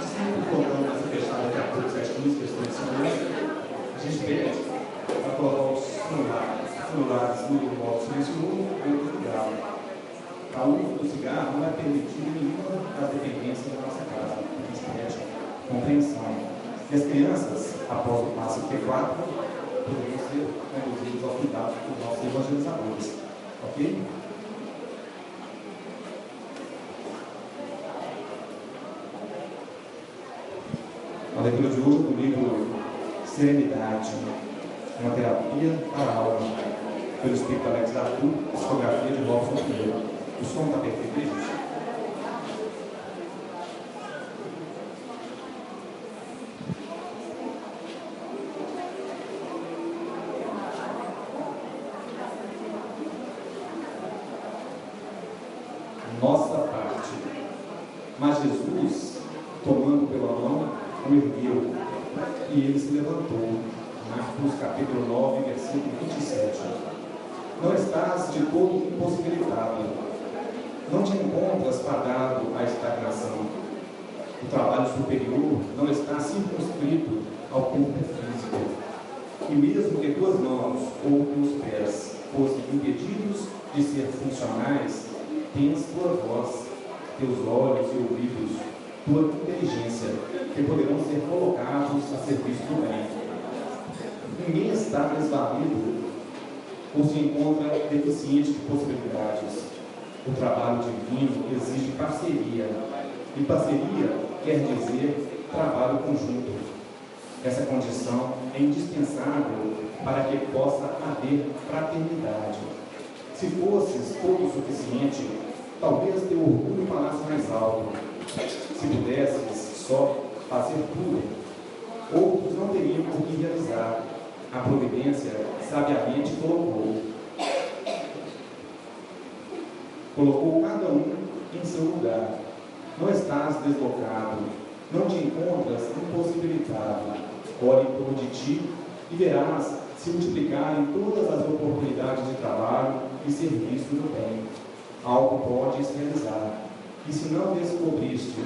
sempre colocando essa fechada daqui a pouco, 7 15 questões de segurança, a gente pede para colocar os celulares no modo silencioso ou desligado. A uso do cigarro não é permitido em nenhuma das dependências da nossa casa. A gente pede compreensão. E as crianças, após o passo P4, poderiam ser conduzidos ao cuidado dos nossos evangelizadores. Ok? A leitura de hoje do livro Serenidade, uma terapia para a alma, pelo Espírito Alex Arthur, psicografia de Robson Pinheiro. O som está perfeito, gente? Nossa parte. Mas Jesus, tomando pela mão, o ergueu e ele se levantou. Marcos capítulo 9, versículo 27. Não estás de todo impossibilitado. Não te encontras fadado à estagnação. O trabalho superior não está circunscrito ao corpo físico. E mesmo que tuas mãos ou teus pés fossem impedidos de ser funcionais, tens tua voz, teus olhos e ouvidos, tua inteligência, que poderão ser colocados a serviço do bem. Ninguém está desvalido ou se encontra deficiente de possibilidades. O trabalho divino exige parceria, e parceria quer dizer trabalho conjunto. Essa condição é indispensável para que possa haver fraternidade. Se fosses todo o suficiente, talvez teu orgulho falasse mais alto. Se pudesses só fazer tudo, outros não teriam por que realizar. A providência sabiamente colocou cada um em seu lugar. Não estás deslocado, não te encontras impossibilitado. Olhe em torno de ti e verás se multiplicarem todas as oportunidades de trabalho e serviço do bem. Algo podes realizar. E se não descobriste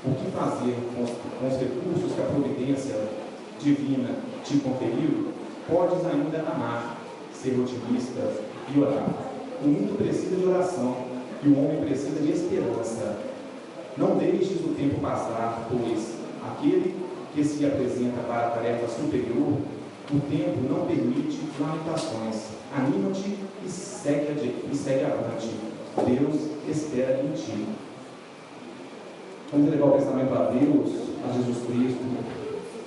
o que fazer com os recursos que a providência divina te conferiu, podes ainda amar, ser otimista e orar. O mundo precisa de oração e o homem precisa de esperança. Não deixes o tempo passar, pois aquele que se apresenta para a tarefa superior, o tempo não permite lamentações. Anima-te e segue avante. Deus espera em ti. Vamos elevar o pensamento a Deus, a Jesus Cristo,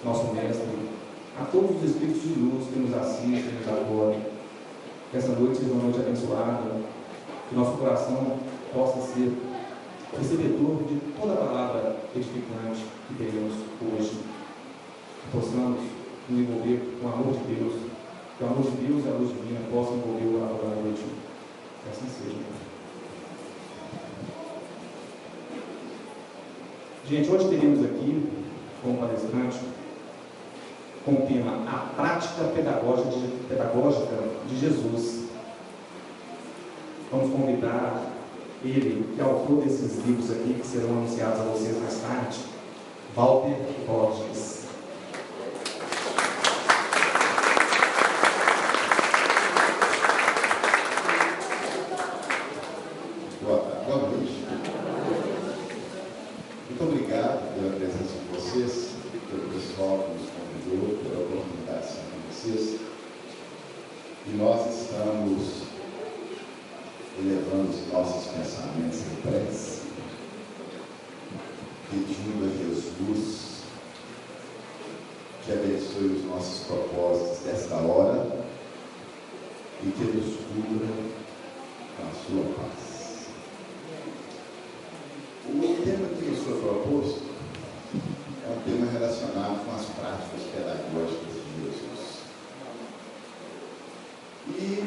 nosso Mestre, a todos os Espíritos de luz que nos assistem e nos acolhem. Que essa noite seja uma noite abençoada, que nosso coração possa ser recebedor de toda a palavra edificante que teremos hoje. Que possamos nos envolver com o amor de Deus, que o amor de Deus e a luz divina possam envolver o orador da noite. Que assim seja. Gente, hoje teremos aqui, como palestrante, com o tema A Prática Pedagógica de Jesus. Vamos convidar ele, que é autor desses livros aqui, que serão anunciados a vocês mais tarde, Walter Borges. Boa noite. Muito obrigado pela presença de vocês, pelo pessoal que nos convidou, pela oportunidade de estar com vocês. E nós estamos elevando os nossos pensamentos em prece, pedindo a Jesus que abençoe os nossos propósitos desta hora e que nos cubra com a sua paz. O tema que nos foi proposto é um tema relacionado com as práticas pedagógicas de Jesus. E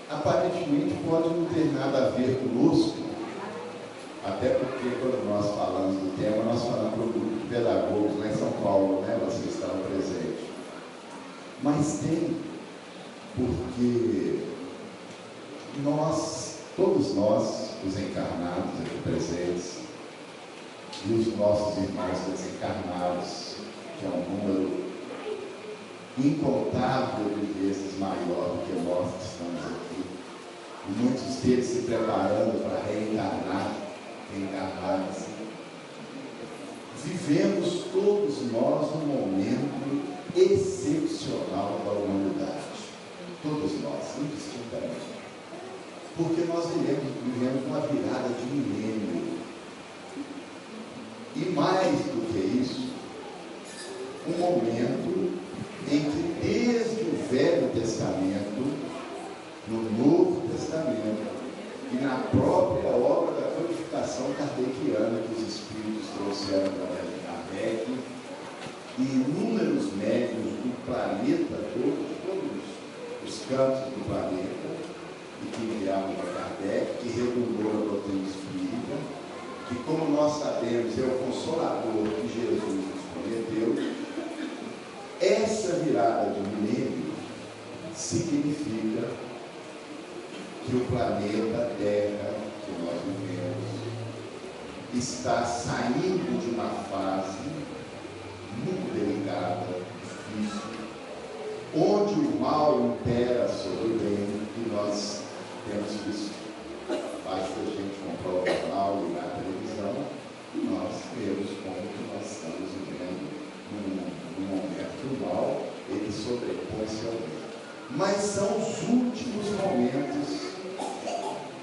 aparentemente pode não ter nada a ver conosco, até porque quando nós falamos do tema, nós falamos para o grupo de pedagogos lá em São Paulo, né? Vocês estavam presentes. Mas tem, porque todos nós, os encarnados aqui presentes, e os nossos irmãos desencarnados, que é um número incontável de vezes maior do que nós que estamos aqui, e muitos deles se preparando para reencarnar-se. Vivemos todos nós um momento excepcional da humanidade, todos nós, indistintamente, porque nós vivemos uma virada de milênio, e mais do que isso, um momento em que desde o Velho Testamento, no Novo Testamento e na própria obra da codificação kardeciana que os Espíritos trouxeram através de Kardec, e inúmeros médiuns do planeta todo, todos os cantos do planeta, e que enviaram para Kardec, que redundou na doutrina espírita, que, como nós sabemos, é o Consolador que Jesus nos prometeu. Essa virada de milênio significa que o planeta Terra que nós vivemos está saindo de uma fase muito delicada, difícil, onde o mal impera sobre o bem, e nós temos visto. Basta a gente comprar o jornal, ligar a televisão, nós vemos como que nós estamos vivendo num momento que o mal ele sobrepõe-se ao bem. Mas são os últimos momentos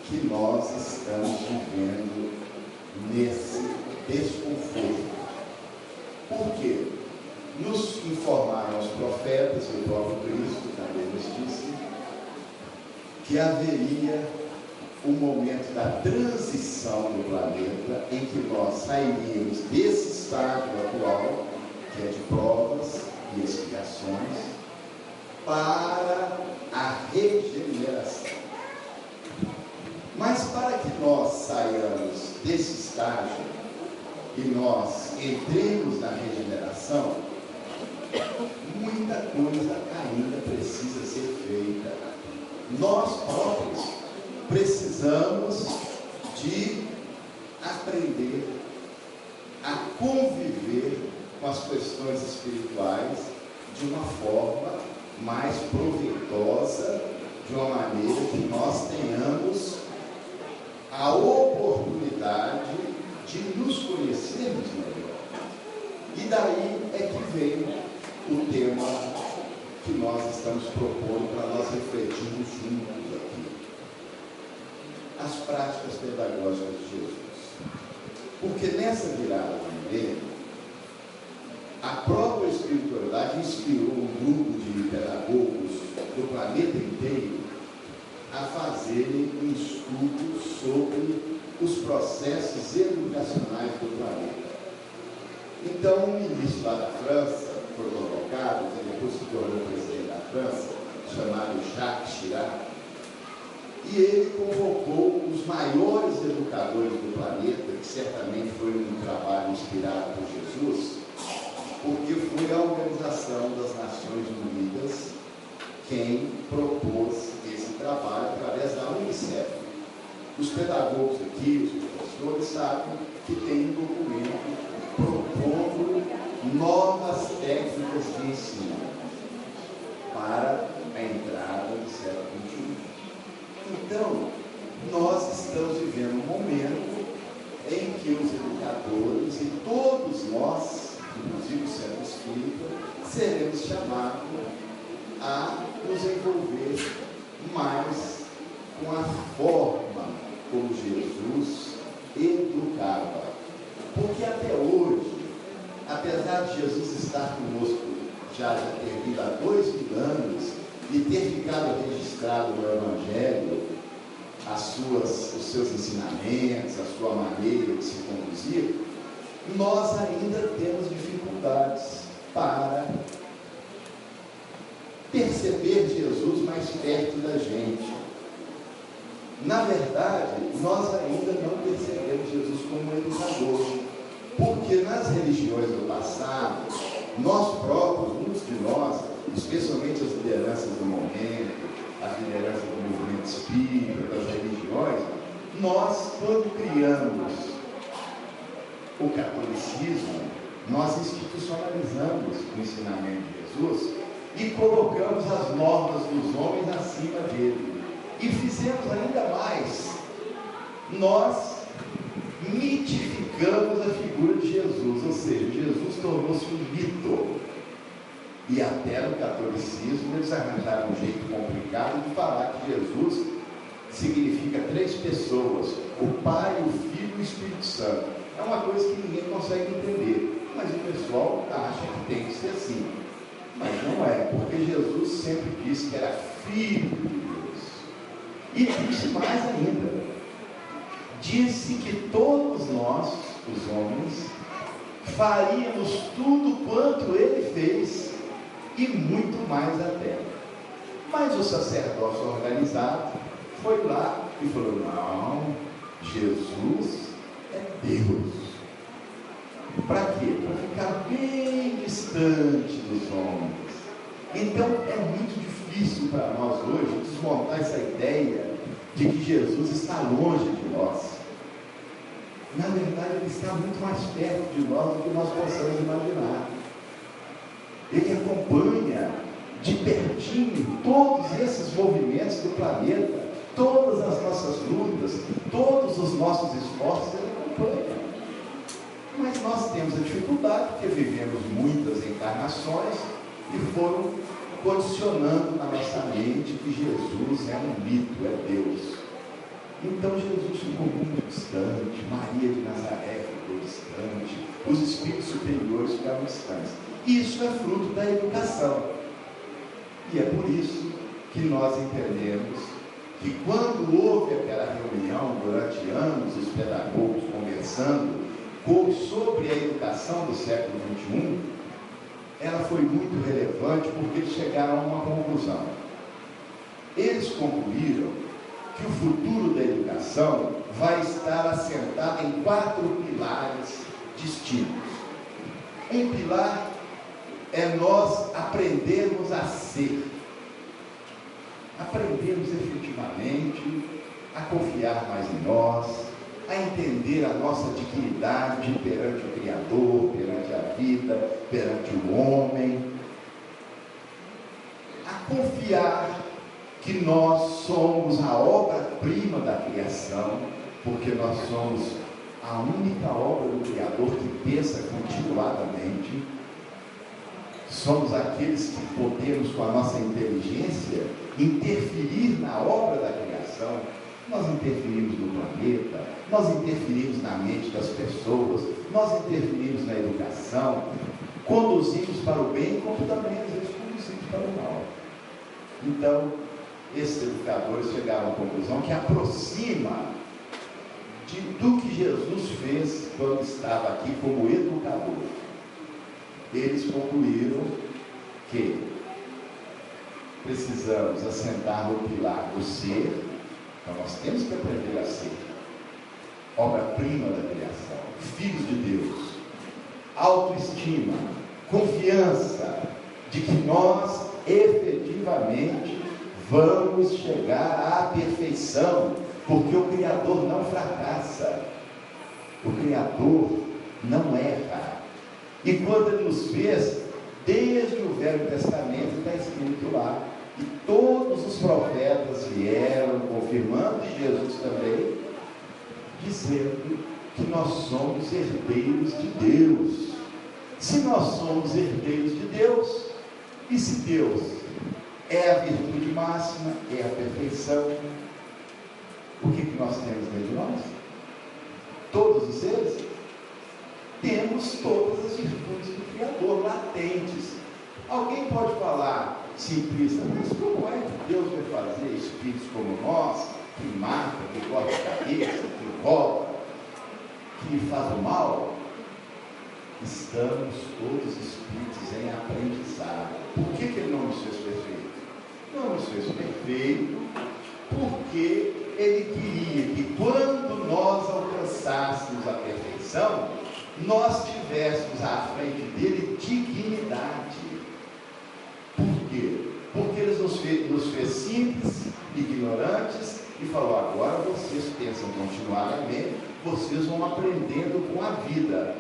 que nós estamos vivendo nesse desconforto. Por quê? Nos informaram os profetas, e o próprio Cristo também nos disse, que haveria o momento da transição do planeta, em que nós sairíamos desse estágio atual, que é de provas e expiações, para a regeneração. Mas para que nós saiamos desse estágio e nós entremos na regeneração, muita coisa ainda precisa ser feita. Nós próprios precisamos de aprender a conviver com as questões espirituais de uma forma mais proveitosa, de uma maneira que nós tenhamos a oportunidade de nos conhecermos melhor. E daí é que vem o tema que nós estamos propondo para nós refletirmos juntos aqui. As práticas pedagógicas de Jesus. Porque nessa virada de milênio, a própria espiritualidade inspirou um grupo de pedagogos do planeta inteiro a fazerem um estudo sobre os processos educacionais do planeta. Então, um ministro lá da França foi convocado, que depois se tornou presidente da França, chamado Jacques Chirac, e ele convocou os maiores educadores do planeta, que certamente foi um trabalho inspirado por Jesus, porque foi a Organização das Nações Unidas quem propôs esse trabalho através da Unicef. Os pedagogos aqui, os professores, sabem que tem um documento propondo novas técnicas de ensino para a entrada do século XXI. Então, nós estamos vivendo um momento em que os educadores e todos nós, inclusive o Centro Espírita, seremos chamados a nos envolver mais com a forma como Jesus educava. Porque até hoje, apesar de Jesus estar conosco já ter vindo há 2000 anos e ter ficado registrado no Evangelho os seus ensinamentos, a sua maneira de se conduzir, nós ainda temos dificuldades para perceber Jesus mais perto da gente. Na verdade, nós ainda não percebemos Jesus como educador, porque nas religiões do passado, nós próprios, muitos de nós, especialmente as lideranças do momento, as lideranças do movimento espírita, das religiões, nós, quando criamos o catolicismo, nós institucionalizamos o ensinamento de Jesus e colocamos as normas dos homens acima dele. E fizemos ainda mais, nós mitificamos a figura de Jesus, ou seja, Jesus tornou-se um mito. E até no catolicismo eles arranjaram um jeito complicado de falar que Jesus significa 3 pessoas, o Pai, o Filho e o Espírito Santo. É uma coisa que ninguém consegue entender, mas o pessoal acha que tem que ser assim. Mas não é, porque Jesus sempre disse que era Filho de Deus. E disse mais ainda, disse que todos nós, os homens, faríamos tudo quanto ele fez e muito mais até. Mas o sacerdócio organizado foi lá e falou: não, Jesus é Deus. Para quê? Para ficar bem distante dos homens. Então é muito difícil para nós hoje desmontar essa ideia de que Jesus está longe de nós. Na verdade, ele está muito mais perto de nós do que nós possamos imaginar. Ele acompanha de pertinho todos esses movimentos do planeta, todas as nossas lutas, todos os nossos esforços, ele acompanha. Mas nós temos a dificuldade, porque vivemos muitas encarnações e foram condicionando na nossa mente que Jesus é um mito, é Deus. Então Jesus ficou muito distante, Maria de Nazaré ficou distante, os espíritos superiores ficaram distantes. Isso é fruto da educação. E é por isso que nós entendemos que quando houve aquela reunião durante anos, os pedagogos conversando sobre a educação do século XXI, ela foi muito relevante porque eles chegaram a uma conclusão. Eles concluíram que o futuro da educação vai estar assentado em 4 pilares distintos. Um pilar é nós aprendermos a ser. Aprendermos efetivamente a confiar mais em nós, a entender a nossa dignidade perante o Criador, perante a vida, perante o homem, a confiar que nós somos a obra-prima da criação, porque nós somos a única obra do Criador que pensa continuadamente. Somos aqueles que podemos, com a nossa inteligência, interferir na obra da criação. Nós interferimos no planeta, nós interferimos na mente das pessoas, nós interferimos na educação, conduzimos para o bem, como também às vezes conduzimos para o mal. Então, esses educadores chegaram à conclusão que aproxima do que Jesus fez quando estava aqui como educador. Eles concluíram que precisamos assentar no pilar do ser. Então nós temos que aprender a ser obra-prima da criação, filhos de Deus, autoestima, confiança de que nós efetivamente vamos chegar à perfeição, porque o Criador não fracassa, o Criador não erra. E quando Ele nos fez, desde o Velho Testamento está escrito lá, e todos os profetas vieram confirmando, e Jesus também, dizendo que nós somos herdeiros de Deus. Se nós somos herdeiros de Deus, e se Deus é a virtude máxima, é a perfeição, o que nós temos dentro de nós? Todos os seres temos todas as virtudes do Criador latentes. Alguém pode falar simplista, mas como é que Deus vai fazer espíritos como nós, que mata, que corta a cabeça, que rouba, que faz o mal? Estamos todos espíritos em aprendizado. Por que Ele não nos fez perfeito? Não nos fez perfeito porque Ele queria que quando nós alcançássemos a perfeição, nós tivéssemos à frente dele dignidade. Por quê? Porque Ele nos fez simples, ignorantes, e falou: agora vocês pensam continuar na mente, vocês vão aprendendo com a vida.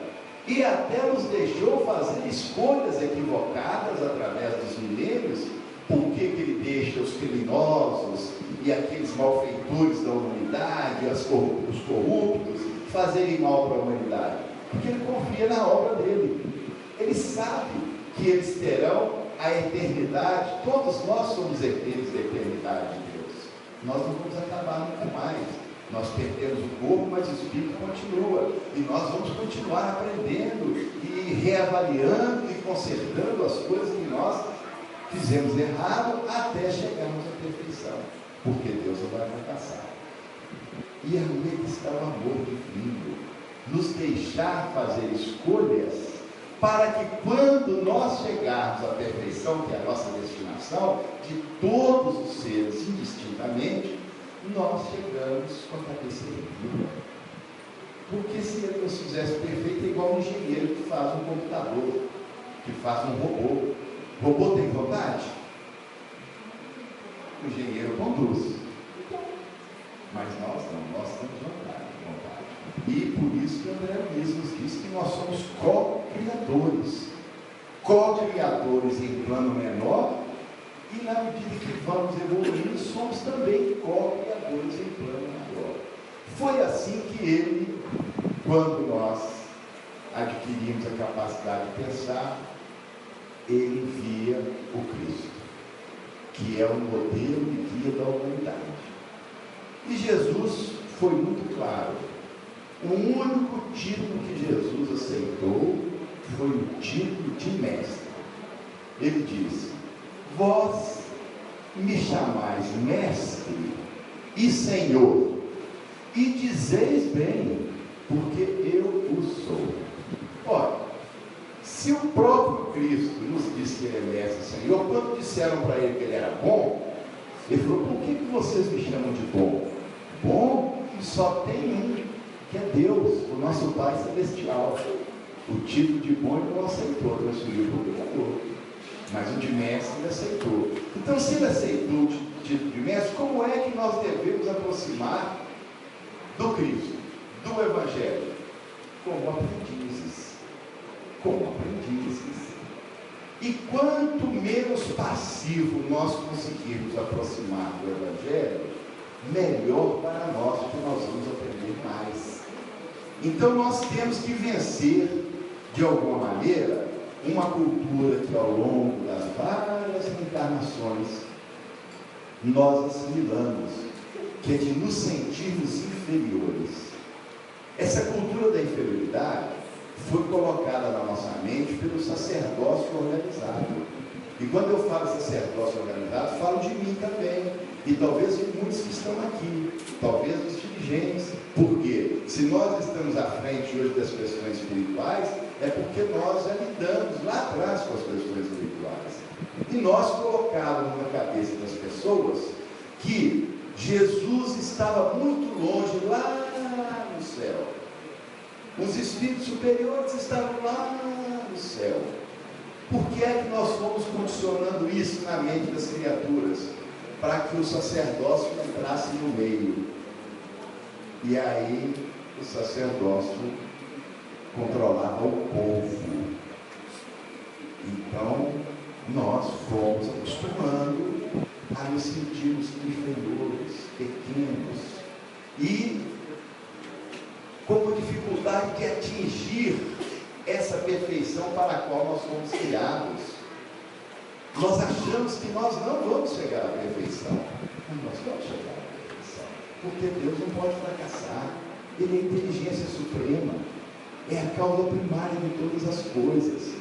E até nos deixou fazer escolhas equivocadas através dos milênios. Por que ele deixa os criminosos e aqueles malfeitores da humanidade, os corruptos, fazerem mal para a humanidade? Porque ele confia na obra dele. Ele sabe que eles terão a eternidade. Todos nós somos herdeiros da eternidade de Deus. Nós não vamos acabar nunca mais. Nós perdemos o corpo, mas o espírito continua. E nós vamos continuar aprendendo e reavaliando e consertando as coisas que nós fizemos errado até chegarmos à perfeição. Porque Deus não vai fracassar. E aí está o amor divino. Nos deixar fazer escolhas para que quando nós chegarmos à perfeição, que é a nossa destinação, de todos os seres indistintamente, nós chegamos com a cabeça erguida. Porque se ele nos fizesse perfeito, é igual um engenheiro que faz um computador, que faz um robô. O robô tem vontade? O engenheiro conduz. Mas nós não, nós temos vontade. E por isso que André Luiz nos diz que nós somos co-criadores. Co-criadores em plano menor, e na medida que vamos evoluindo, somos também co-criadores em plano maior. Foi assim que ele, quando nós adquirimos a capacidade de pensar, ele via o Cristo, que é o modelo e guia da humanidade. E Jesus foi muito claro. O único título que Jesus aceitou foi o título de mestre. Ele disse: vós me chamais mestre e senhor, e dizeis bem, porque eu o sou. Ora, se o próprio Cristo nos disse que ele é mestre e senhor, quando disseram para ele que ele era bom, ele falou: por que vocês me chamam de bom? Bom, só tem um, que é Deus, o nosso Pai Celestial. O título de bom ele não aceitou, transferiu para o Criador, mas o de mestre ele aceitou. Então, se ele aceitou o título de mestre, como é que nós devemos aproximar do Cristo, do Evangelho? Como aprendizes. Como aprendizes. E quanto menos passivo nós conseguirmos aproximar do Evangelho, melhor para nós, porque nós vamos aprender mais. Então nós temos que vencer, de alguma maneira, uma cultura que ao longo das várias reencarnações nós assimilamos, que é de nos sentirmos inferiores. Essa cultura da inferioridade foi colocada na nossa mente pelo sacerdócio organizado. E quando eu falo sacerdócio organizado, falo de mim também. E talvez de muitos que estão aqui, talvez dos dirigentes. Porque se nós estamos à frente hoje das questões espirituais, é porque nós já lidamos lá atrás com as questões espirituais. E nós colocávamos na cabeça das pessoas que Jesus estava muito longe, lá no céu. Os espíritos superiores estavam lá no céu. Por que é que nós fomos condicionando isso na mente das criaturas? Para que o sacerdócio entrasse no meio. E aí o sacerdócio controlava o povo. Então nós fomos acostumando a nos sentirmos inferiores, pequenos, e com dificuldade de atingir essa perfeição para a qual nós fomos criados. Nós achamos que nós não vamos chegar à perfeição, mas nós vamos chegar à perfeição, porque Deus não pode fracassar. Ele é a inteligência suprema, é a causa primária de todas as coisas.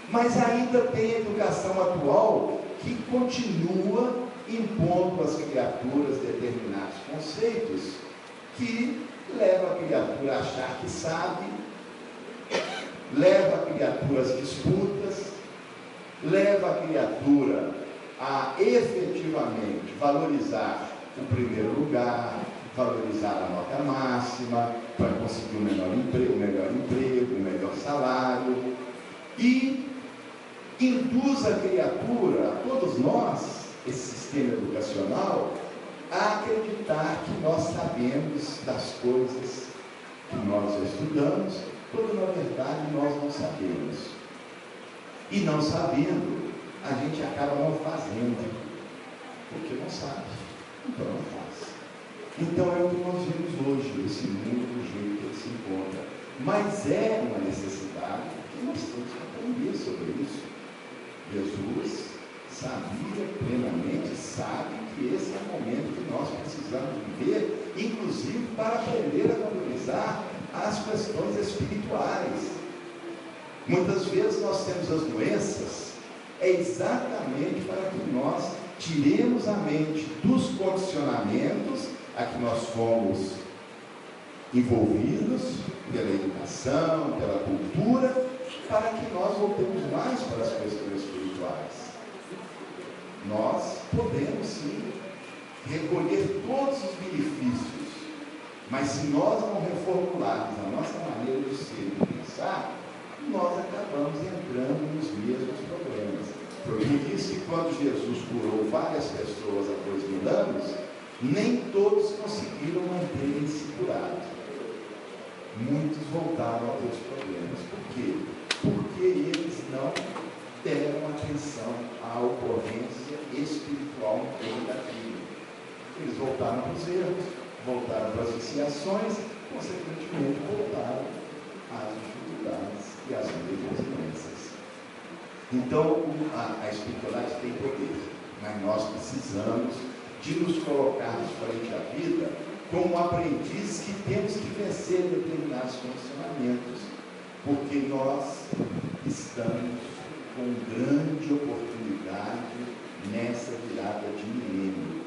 Mas ainda tem a educação atual que continua impondo às criaturas determinados conceitos que leva a criatura a achar que sabe, leva a criatura às disputas, leva a criatura a efetivamente valorizar o primeiro lugar, valorizar a nota máxima para conseguir o melhor emprego, o melhor salário, e induz a criatura, a todos nós, esse sistema educacional, a acreditar que nós sabemos das coisas que nós estudamos, quando na verdade nós não sabemos. E não sabendo, a gente acaba não fazendo, porque não sabe, então não faz. Então é o que nós vemos hoje, esse mundo do jeito que ele se encontra. Mas é uma necessidade que nós temos que aprender sobre isso. Jesus sabia plenamente, sabe que esse é o momento que nós precisamos viver, inclusive para aprender a valorizar as questões espirituais. Muitas vezes nós temos as doenças, é exatamente para que nós tiremos a mente dos condicionamentos a que nós fomos envolvidos pela educação, pela cultura, para que nós voltemos mais para as questões espirituais. Nós podemos sim recolher todos os benefícios, mas se nós não reformularmos a nossa maneira de ser e de pensar, nós acabamos entrando nos mesmos problemas. Por isso que quando Jesus curou várias pessoas após 1000 anos, nem todos conseguiram manter-se curados. Muitos voltaram a ter os problemas. Por quê? Porque eles não deram atenção à ocorrência espiritual em torno daquilo. Eles voltaram para os erros, voltaram para as viciações, consequentemente voltaram às dificuldades e às mesmas doenças. Então, a espiritualidade tem poder, mas nós precisamos de nos colocarmos frente à vida como aprendizes que temos que vencer determinados condicionamentos, porque nós estamos com grande oportunidade nessa virada de milênio.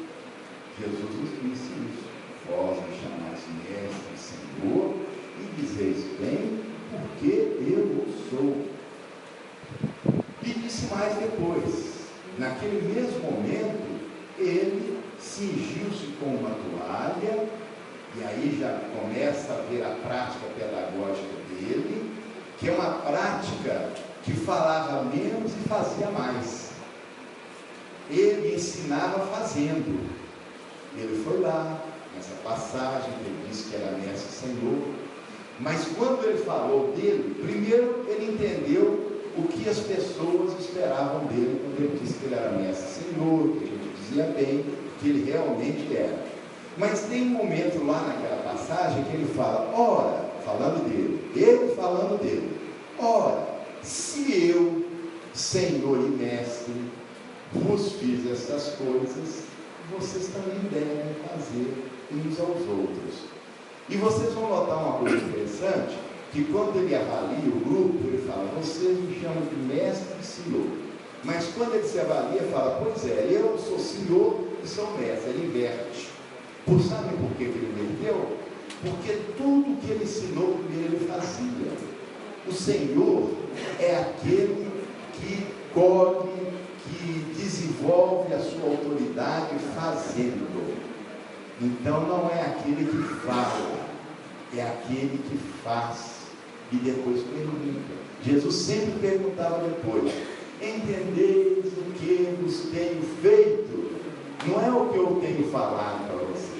Jesus nos disse isso: vós me chamais mestre, Senhor, e dizeis bem, porque eu o sou. E disse mais depois, naquele mesmo momento, ele cingiu-se com uma toalha, e aí já começa a ver a prática pedagógica dele, que é uma prática que falava menos e fazia mais. Ele ensinava fazendo. Ele foi lá, nessa passagem, ele disse que era mestre Senhor, mas quando ele falou dele, primeiro ele entendeu o que as pessoas esperavam dele, quando ele disse que ele era mestre Senhor, que a gente dizia bem, que ele realmente era. Mas tem um momento lá naquela passagem que ele fala, ora, falando dele, ele falando dele, ora, se eu, Senhor e Mestre, vos fiz estas coisas, vocês também devem fazer uns aos outros. E vocês vão notar uma coisa interessante, que quando ele avalia o grupo, ele fala, vocês me chamam de mestre e senhor. Mas quando ele se avalia, fala, pois é, eu sou senhor e sou mestre. Ele inverte. Sabe por que ele inverteu? Porque tudo que ele ensinou primeiro ele fazia. O Senhor é aquele que colhe, que desenvolve a sua autoridade fazendo. Então não é aquele que fala, é aquele que faz. E depois pergunta. Jesus sempre perguntava depois, entendeis o que vos tenho feito? Não é o que eu tenho falado para vocês.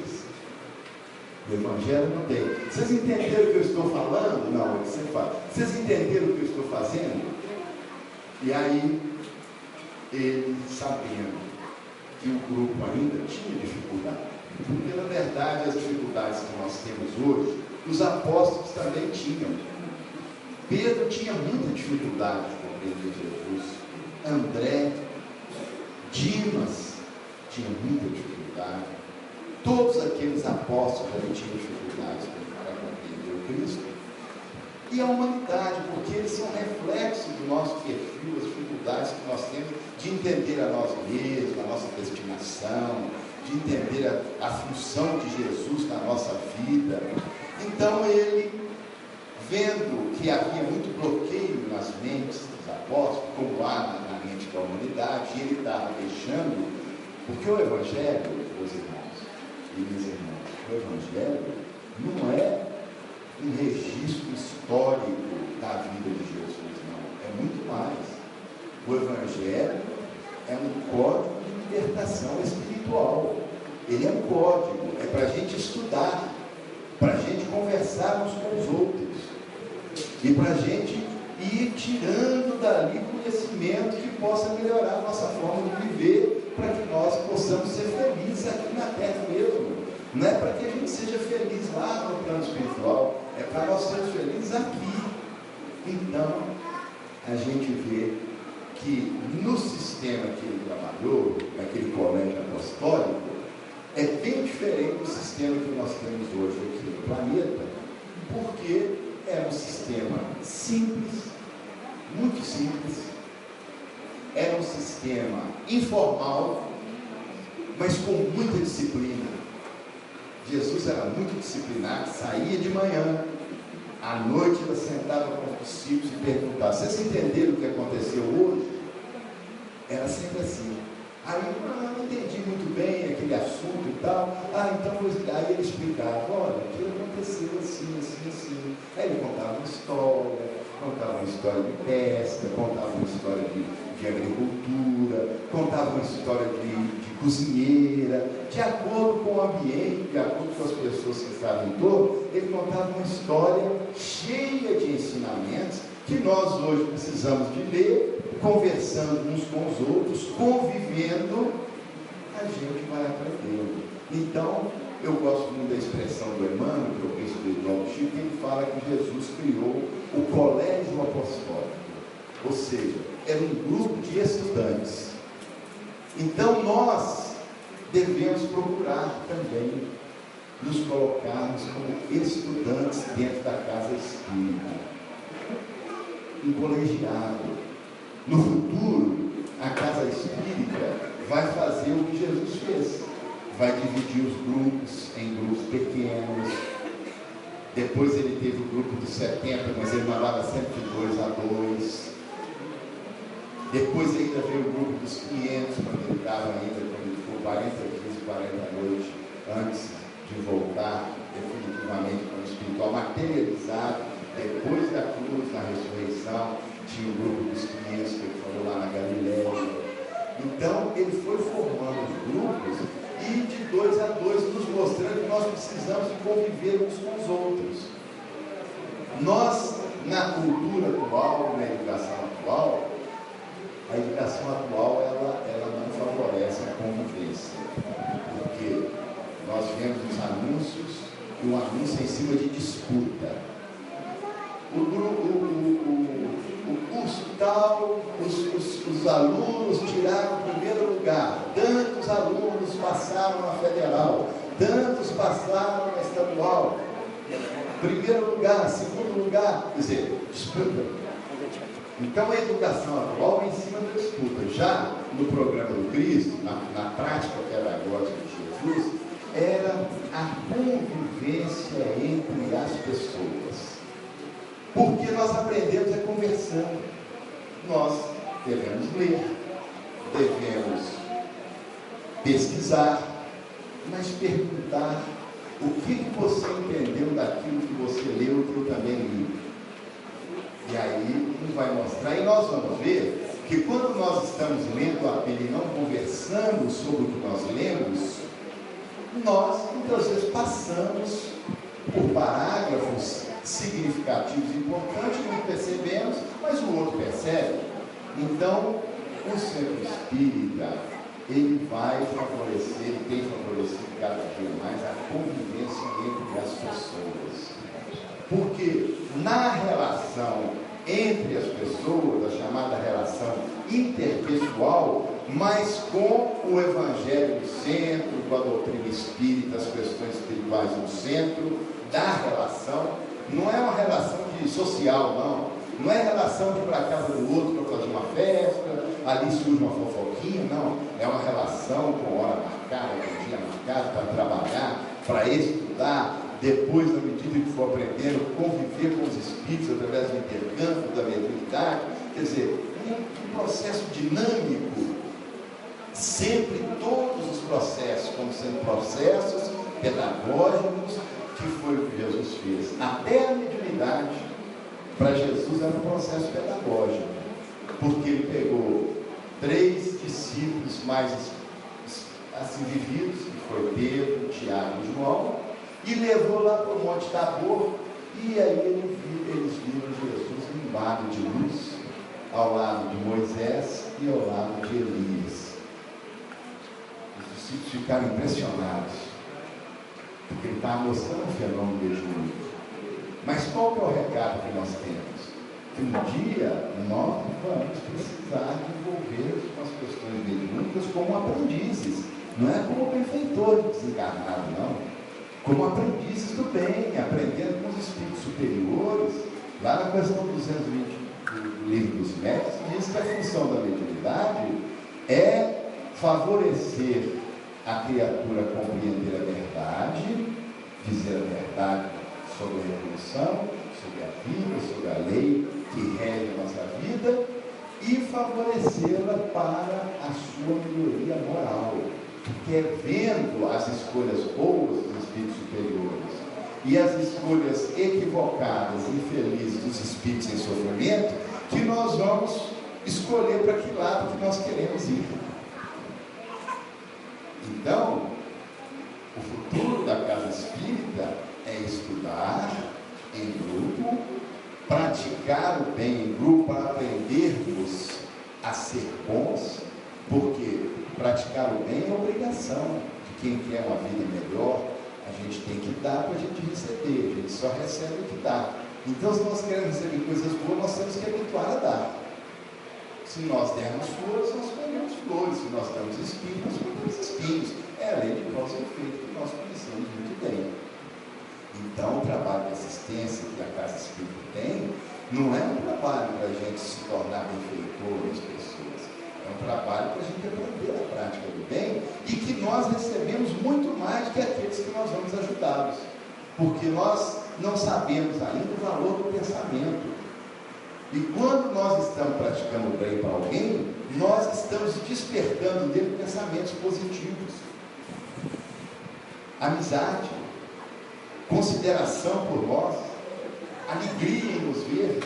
O Evangelho não tem. Vocês entenderam o que eu estou falando? Não, ele sempre fala. Vocês entenderam o que eu estou fazendo? E aí, ele sabendo que o grupo ainda tinha dificuldade, porque na verdade as dificuldades que nós temos hoje, os apóstolos também tinham. Pedro tinha muita dificuldade de compreender Jesus. André, Dimas tinha muita dificuldade. Todos aqueles apóstolos ali tinham dificuldades para compreender o Cristo. E a humanidade, porque eles são reflexos do nosso perfil, as dificuldades que nós temos de entender a nós mesmos, a nossa destinação, de entender a função de Jesus na nossa vida. Então ele, vendo que havia muito bloqueio nas mentes dos apóstolos, como há na mente da humanidade, e ele estava deixando, porque o Evangelho, meus irmãos e minhas irmãs, o Evangelho não é um registro histórico da vida de Jesus, não, é muito mais. O Evangelho é um código de libertação espiritual, ele é um código, é para a gente estudar, para a gente conversar uns com os outros. E para a gente ir tirando dali conhecimento que possa melhorar a nossa forma de viver, para que nós possamos ser felizes aqui na terra mesmo. Não é para que a gente seja feliz lá no plano espiritual, é para nós sermos felizes aqui. Então, a gente vê que no sistema que ele trabalhou, naquele colégio apostólico, é bem diferente do sistema que nós temos hoje aqui no planeta, porque é um sistema simples, muito simples, era um sistema informal, mas com muita disciplina. Jesus era muito disciplinado, saía de manhã, à noite ele sentava com os discípulos e perguntava: vocês entenderam o que aconteceu hoje? Era sempre assim. Aí não entendi muito bem aquele assunto e tal. Então aí ele explicava: olha, aquilo aconteceu assim, assim, assim. Aí ele contava uma história de pesca, contava uma história de agricultura, contava uma história de cozinheira, de acordo com o ambiente, de acordo com as pessoas que estavam em torno. Ele contava uma história cheia de ensinamentos que nós hoje precisamos de ler, conversando uns com os outros, convivendo, a gente vai aprendendo. Então, eu gosto muito da expressão do Emmanuel, que é o príncipe Eduardo Chico, que ele fala que Jesus criou o colégio apostólico, ou seja, era um grupo de estudantes. Então, nós devemos procurar também nos colocarmos como estudantes dentro da casa espírita, um colegiado. No futuro, a casa espírita vai fazer o que Jesus fez, vai dividir os grupos em grupos pequenos. Depois ele teve o grupo de 70, mas ele mandava sempre de 2 a 2. Depois ainda veio o grupo dos 500, quando ele ficou 40 dias e 40 noites antes de voltar definitivamente para o espiritual materializado. Depois da cruz, na ressurreição, tinha o grupo dos 500 que ele falou lá na Galileia. Então ele foi formando os grupos e de 2 a 2 nos mostrando que nós precisamos de conviver uns com os outros. Nós, na cultura atual, na educação atual, a educação atual ela não favorece a convivência, porque nós vemos os anúncios e um anúncio em cima de disputa. O curso tal, os alunos tiraram o primeiro lugar, tantos alunos passaram na federal, tantos passaram na estadual, primeiro lugar, segundo lugar, quer dizer, disputa. Então a educação atual é em cima da disputa. Já no programa do Cristo, na prática pedagógica de Jesus, era a convivência entre as pessoas. Porque nós aprendemos conversando. Nós devemos ler, devemos pesquisar, mas perguntar o que você entendeu daquilo que você leu, que eu também li. E aí nos vai mostrar, e nós vamos ver que quando nós estamos lendo a Bíblia e não conversamos sobre o que nós lemos, nós muitas vezes passamos por parágrafos significativos importantes, não percebemos, mas o outro percebe. Então, o centro espírita, ele vai favorecer, tem favorecido cada dia mais a convivência entre as pessoas. Porque na relação entre as pessoas, a chamada relação interpessoal, mas com o Evangelho no centro, com a doutrina espírita, as questões espirituais no centro da relação, não é uma relação social, não é relação de ir para a casa do outro para fazer uma festa, ali surge uma fofoquinha, não, é uma relação com hora marcada, com dia marcado, para trabalhar, para estudar, depois, na medida que for aprendendo, conviver com os espíritos através do intercâmbio, da mediunidade, quer dizer, um processo dinâmico, sempre todos os processos, como sendo processos pedagógicos, que foi o que Jesus fez. Até a mediunidade, para Jesus, era um processo pedagógico, porque ele pegou 3 discípulos mais assim vividos, que foi Pedro, Tiago e João, e levou lá para o Monte Tabor, e aí eles viram Jesus limbado de luz, ao lado de Moisés e ao lado de Elias. Os discípulos ficaram impressionados, porque ele está mostrando o fenômeno mediúnico. Mas qual que é o recado que nós temos? Que um dia nós vamos precisar desenvolver as questões mediúnicas como aprendizes, não é como benfeitor desencarnado, não. Como aprendizes do bem, aprendendo com os espíritos superiores. Lá na questão 220 do Livro dos Médiuns, diz que a função da mediunidade é favorecer a criatura a compreender a verdade, dizer a verdade sobre a evolução, sobre a vida, sobre a lei que rege a nossa vida, e favorecê-la para a sua melhoria moral, porque é vendo as escolhas boas dos espíritos superiores e as escolhas equivocadas e infelizes dos espíritos em sofrimento que nós vamos escolher para que lado que nós queremos ir. Então, o futuro da casa espírita é estudar em grupo, praticar o bem em grupo, para aprendermos a ser bons, porque praticar o bem é obrigação de quem quer uma vida melhor. A gente tem que dar para a gente receber, a gente só recebe o que dá. Então, se nós queremos receber coisas boas, nós temos que habituar a dar. Se nós dermos flores, nós colhemos flores. Se nós damos espinhos, nós colhemos espinhos. É a lei de causa e efeito que nós conhecemos muito bem. Então, o trabalho de assistência que a Casa Espírita tem, não é um trabalho para a gente se tornar benfeitor das pessoas. É um trabalho para a gente aprender a prática do bem e que nós recebemos muito mais que aqueles que nós vamos ajudá-los. Porque nós não sabemos ainda o valor do pensamento. E quando nós estamos praticando o bem para alguém, nós estamos despertando dele pensamentos positivos. Amizade, consideração por nós, alegria em nos ver.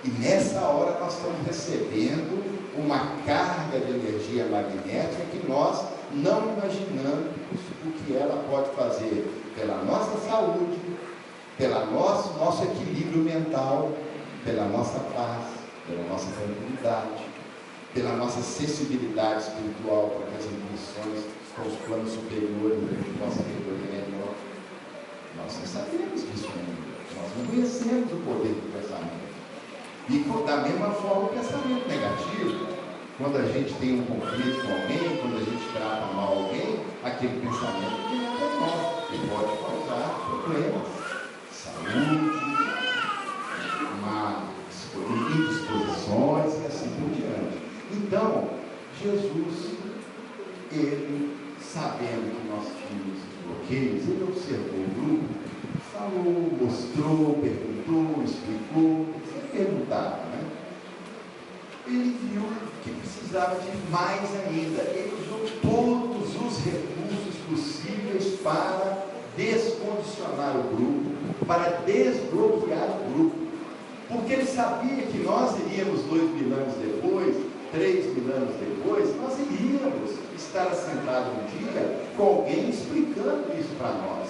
E nessa hora nós estamos recebendo uma carga de energia magnética que nós não imaginamos o que ela pode fazer pela nossa saúde, pelo nosso equilíbrio mental, pela nossa paz, pela nossa tranquilidade, pela nossa sensibilidade espiritual, para que as intuições com os planos superiores da nossa sabedoria melhor. Nós não sabemos disso ainda, nós não conhecemos o poder do pensamento. E da mesma forma o pensamento negativo, quando a gente tem um conflito com alguém, quando a gente trata mal alguém, aquele pensamento vem até nós e pode causar problemas, saúde, indisposições e assim por diante. Então, Jesus, ele, sabendo que nós tínhamos bloqueios, ele observou o grupo, falou, mostrou, perguntou, explicou, perguntava, né? Ele viu que precisava de mais ainda. Ele usou todos os recursos possíveis para descondicionar o grupo, para desbloquear o grupo, porque ele sabia que nós iríamos 2000 anos depois, 3000 anos depois, nós iríamos estar assentados um dia com alguém explicando isso para nós,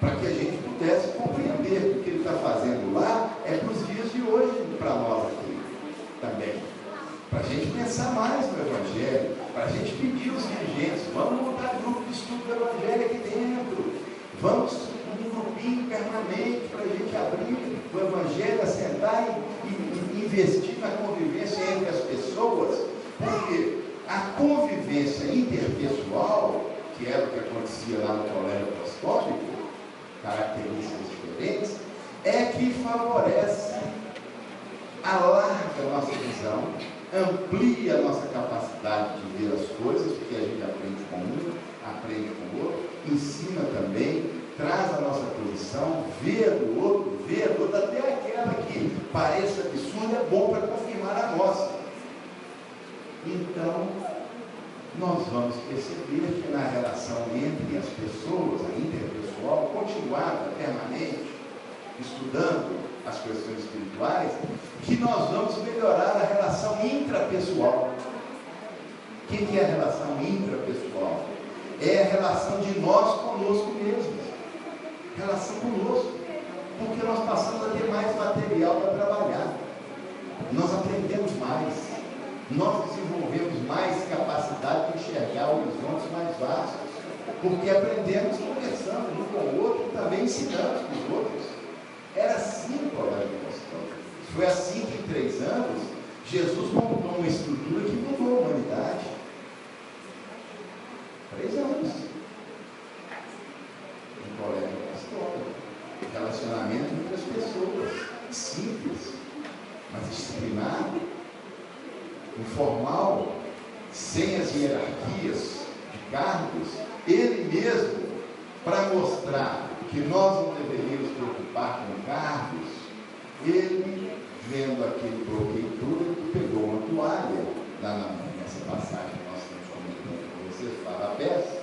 para que a gente pudesse compreender que o que ele está fazendo lá é para os dias de hoje, para nós aqui também, para a gente pensar mais no Evangelho, para a gente pedir aos dirigentes, vamos montar grupo de estudo do Evangelho aqui dentro, vamos um grupinho permanente para a gente abrir o Evangelho, assentar e investir na convivência entre as pessoas, porque a convivência interpessoal, que era o que acontecia lá no colégio apostólico, características diferentes, é que favorece, alarga a nossa visão, amplia a nossa capacidade de ver as coisas, porque a gente aprende com um, aprende com o outro, ensina também, traz a nossa posição, vê do outro, até aquela que pareça absurda, é bom para confirmar a nossa. Então, nós vamos perceber que na relação entre as pessoas, a interpessoal, continuada, permanente, estudando as questões espirituais, que nós vamos melhorar a relação intrapessoal. O que é a relação intrapessoal? é a relação de nós conosco mesmos. Relação conosco. Porque nós passamos a ter mais material para trabalhar. Nós aprendemos mais. Nós desenvolvemos mais capacidade de enxergar horizontes mais vastos. Porque aprendemos conversando um com o outro e também ensinamos com os outros. Era assim o colégio apostólico. Foi assim que em 3 anos, Jesus montou uma estrutura que mudou a humanidade. 3 anos. Um colégio apostólico. Relacionamento entre as pessoas. Simples, mas disciplinado, informal, sem as hierarquias de cargos. Ele mesmo, para mostrar que nós não deveríamos preocupar com cargos, ele, vendo aquele bloqueio todo, ele pegou uma toalha, nessa passagem que nós estamos comentando com vocês, para a peça,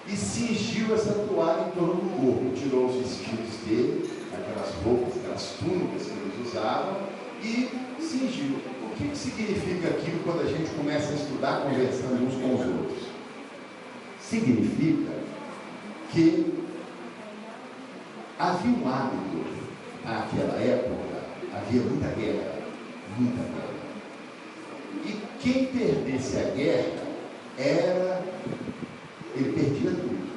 e cingiu essa toalha em torno do corpo, tirou os vestidos dele, aquelas roupas, aquelas túnicas que eles usavam, e cingiu. O que significa aquilo quando a gente começa a estudar conversando uns com os outros? Significa que havia um hábito, naquela época, havia muita guerra. E quem perdesse a guerra, ele perdia tudo.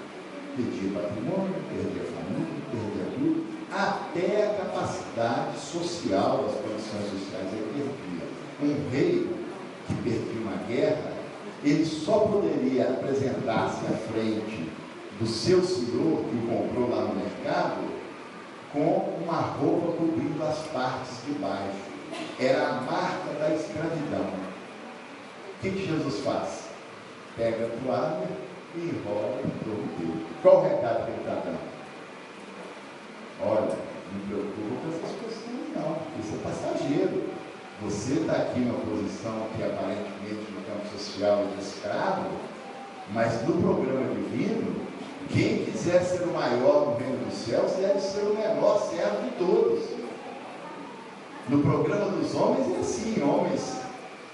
Perdia patrimônio, perdia família, perdia tudo, até a capacidade social, as condições sociais ele perdia. Um rei que perdia uma guerra, ele só poderia apresentar-se à frente do seu senhor, que o comprou lá no mercado, com uma roupa cobrindo as partes de baixo. Era a marca da escravidão. O que Jesus faz? Pega a toalha e enrola em torno dele. Qual o recado que ele está dando? Olha, não me preocupa com essas questões não, isso é passageiro. Você está aqui numa posição que aparentemente no campo social é de escravo, mas no programa divino, quem quiser ser o maior no reino dos céus deve ser o menor servo de todos. No programa dos homens é assim, homens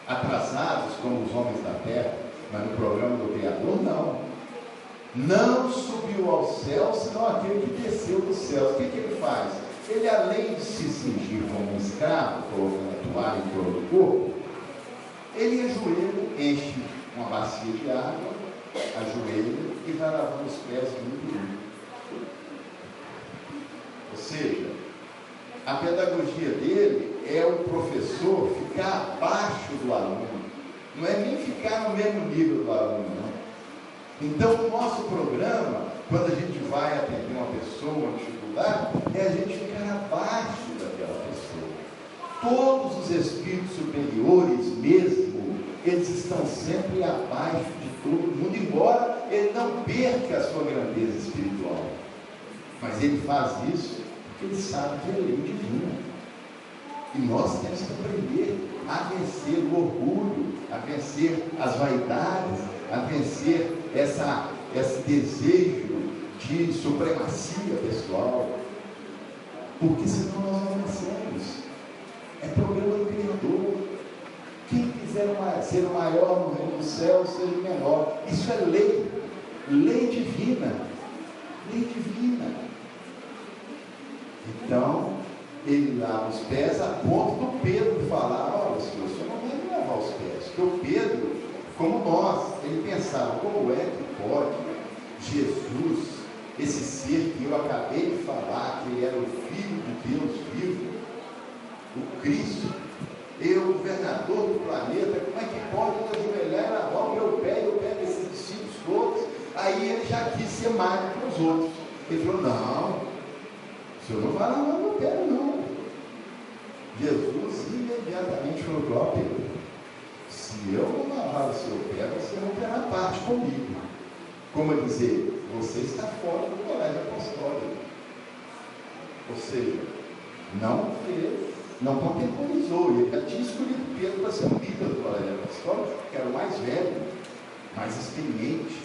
atrasados como os homens da terra, mas no programa do Criador não. Não subiu ao céu senão aquele que desceu dos céus. O que ele faz? Ele, além de se cingir como um escravo, colocando a toalha em torno do corpo, ele ajoelha, enche uma bacia de água, ajoelha e vai lavando os pés muito limpo. Ou seja, a pedagogia dele é o professor ficar abaixo do aluno, não é nem ficar no mesmo nível do aluno, não. Então, o nosso programa, quando a gente vai atender uma pessoa, uma dificuldade, é a gente ficar abaixo daquela pessoa. Todos os espíritos superiores mesmo, eles estão sempre abaixo de todo mundo, embora ele não perca a sua grandeza espiritual. Mas ele faz isso porque ele sabe que é lei divina. E nós temos que aprender a vencer o orgulho, a vencer as vaidades, a vencer esse desejo de supremacia pessoal, porque senão nós não vencemos. É programa do Criador. Quem quiser ser o maior no reino do céu, seja o menor. Isso é lei divina, lei divina. Então ele lava os pés a ponto do Pedro falar: olha, senhor, o senhor não deve lavar os pés. Porque o Pedro, como nós, ele pensava: como é que pode Jesus, esse ser que eu acabei de falar, que ele era o Filho de Deus vivo, o Cristo, o governador do planeta, como é que pode eu ajoelhar e lavar o meu pé e o pé desses discípulos todos? Aí ele já quis ser mais para os outros. Ele falou: não, o senhor não vai lavar meu pé, não. Jesus imediatamente falou: ó Pedro, se eu não lavar o seu pé, você não terá parte comigo. Como eu dizer, você está fora do colégio apostólico. Ou seja, não fez, não contemporizou. Ele já tinha escolhido Pedro para ser um líder do colégio apostólico, que era o mais velho, mais experiente.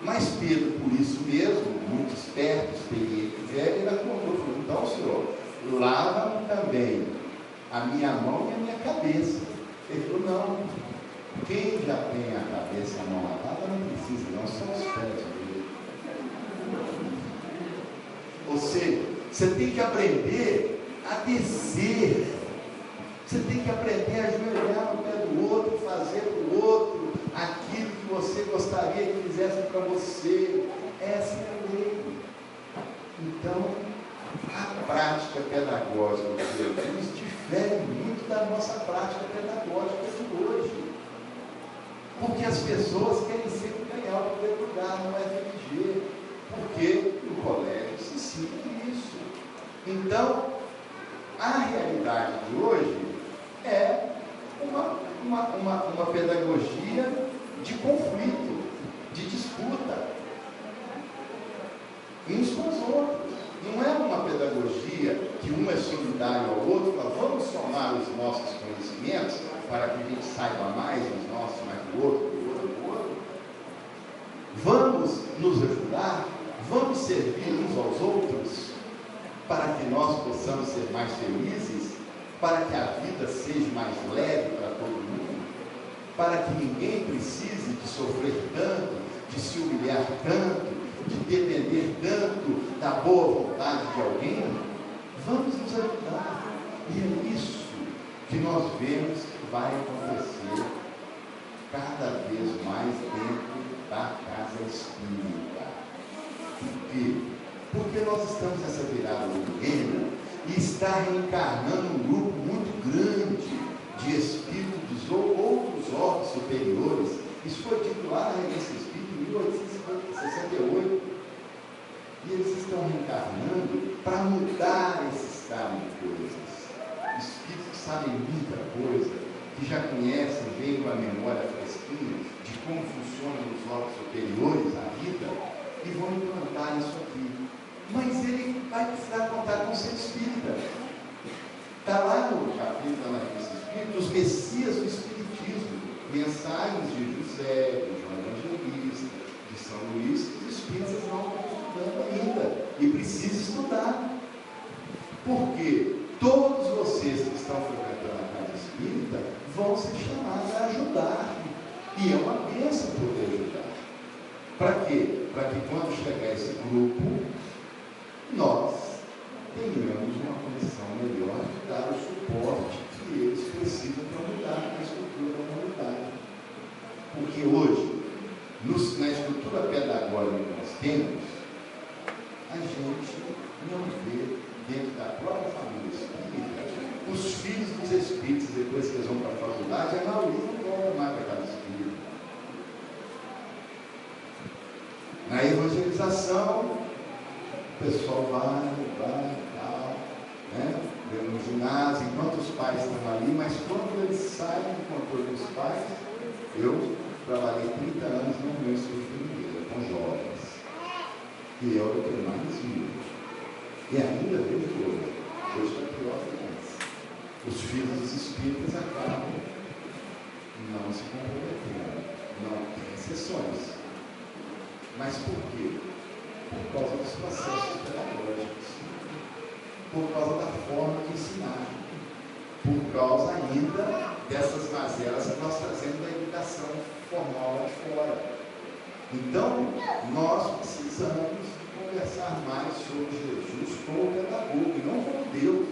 Mas Pedro, por isso mesmo, muito esperto, experiente, velho, ele acordou e falou: então, senhor, lava também a minha mão e a minha cabeça. Ele falou: não, Quem já tem a cabeça e a mão lavada não precisa, não, só os pés. Ou seja, você tem que aprender a descer. Você tem que aprender a ajoelhar no pé do outro, fazer para o outro aquilo que você gostaria que fizesse para você. Essa é a lei. Então, a prática pedagógica de Jesus difere muito da nossa prática pedagógica de hoje. Porque as pessoas querem sempre ganhar o primeiro lugar no FMG. Porque no colégio se ensina isso. Então, a realidade de hoje é uma pedagogia de conflito, de disputa, uns com os outros. Não é uma pedagogia que um é solidário ao outro, fala, vamos somar os nossos conhecimentos para que a gente saiba mais os nossos, mais do outro. Vamos nos ajudar, vamos servir uns aos outros, para que nós possamos ser mais felizes, para que a vida seja mais leve para todo mundo, para que ninguém precise de sofrer tanto, de se humilhar tanto, de depender tanto da boa vontade de alguém. Vamos nos ajudar. E é isso que nós vemos que vai acontecer cada vez mais dentro da casa espírita. Por quê? Porque nós estamos nessa virada do milênio e está reencarnando um grupo muito grande de espíritos ou outros órgãos superiores. Isso foi dito lá na Revista Espírita em 1868. E eles estão reencarnando para mudar esse estado de coisas. Espíritos que sabem muita coisa, que já conhecem, veem com a memória fresquinha de como funcionam os órgãos superiores, a vida, e vão implantar isso aqui. Mas ele vai precisar contar com o seu espírita. Está lá no capítulo da Revista Espírita, os Messias do Espiritismo, mensagens de José, de João Evangelista, de São Luís, que os espíritas não estão estudando ainda, e precisam estudar. Porque todos vocês que estão frequentando a casa espírita vão ser chamados a ajudar, e é uma bênção poder ajudar. Para quê? Para que quando chegar esse grupo, nós tenhamos uma condição melhor de dar o suporte que eles precisam para mudar a estrutura da humanidade. Porque hoje, na estrutura pedagógica que nós temos, a gente não vê dentro da própria família espírita os filhos dos espíritos, depois que eles vão para a faculdade, a maioria não volta mais para a casa espírita. Na evangelização, o pessoal vai e tal, né? No ginásio, enquanto os pais estão ali, mas quando eles saem do controle dos pais, eu trabalhei 30 anos no meu estudo primeiro, com jovens, e é o que eu mais vi, e ainda vejo hoje está pior que antes. Os filhos dos espíritos acabam não se comprometendo, não tem exceções. Mas por quê? Por causa dos processos pedagógicos, por causa da forma de ensinar, por causa ainda dessas mazelas que nós trazemos da educação formal lá de fora. Então, nós precisamos conversar mais sobre Jesus como pedagogo e não como Deus.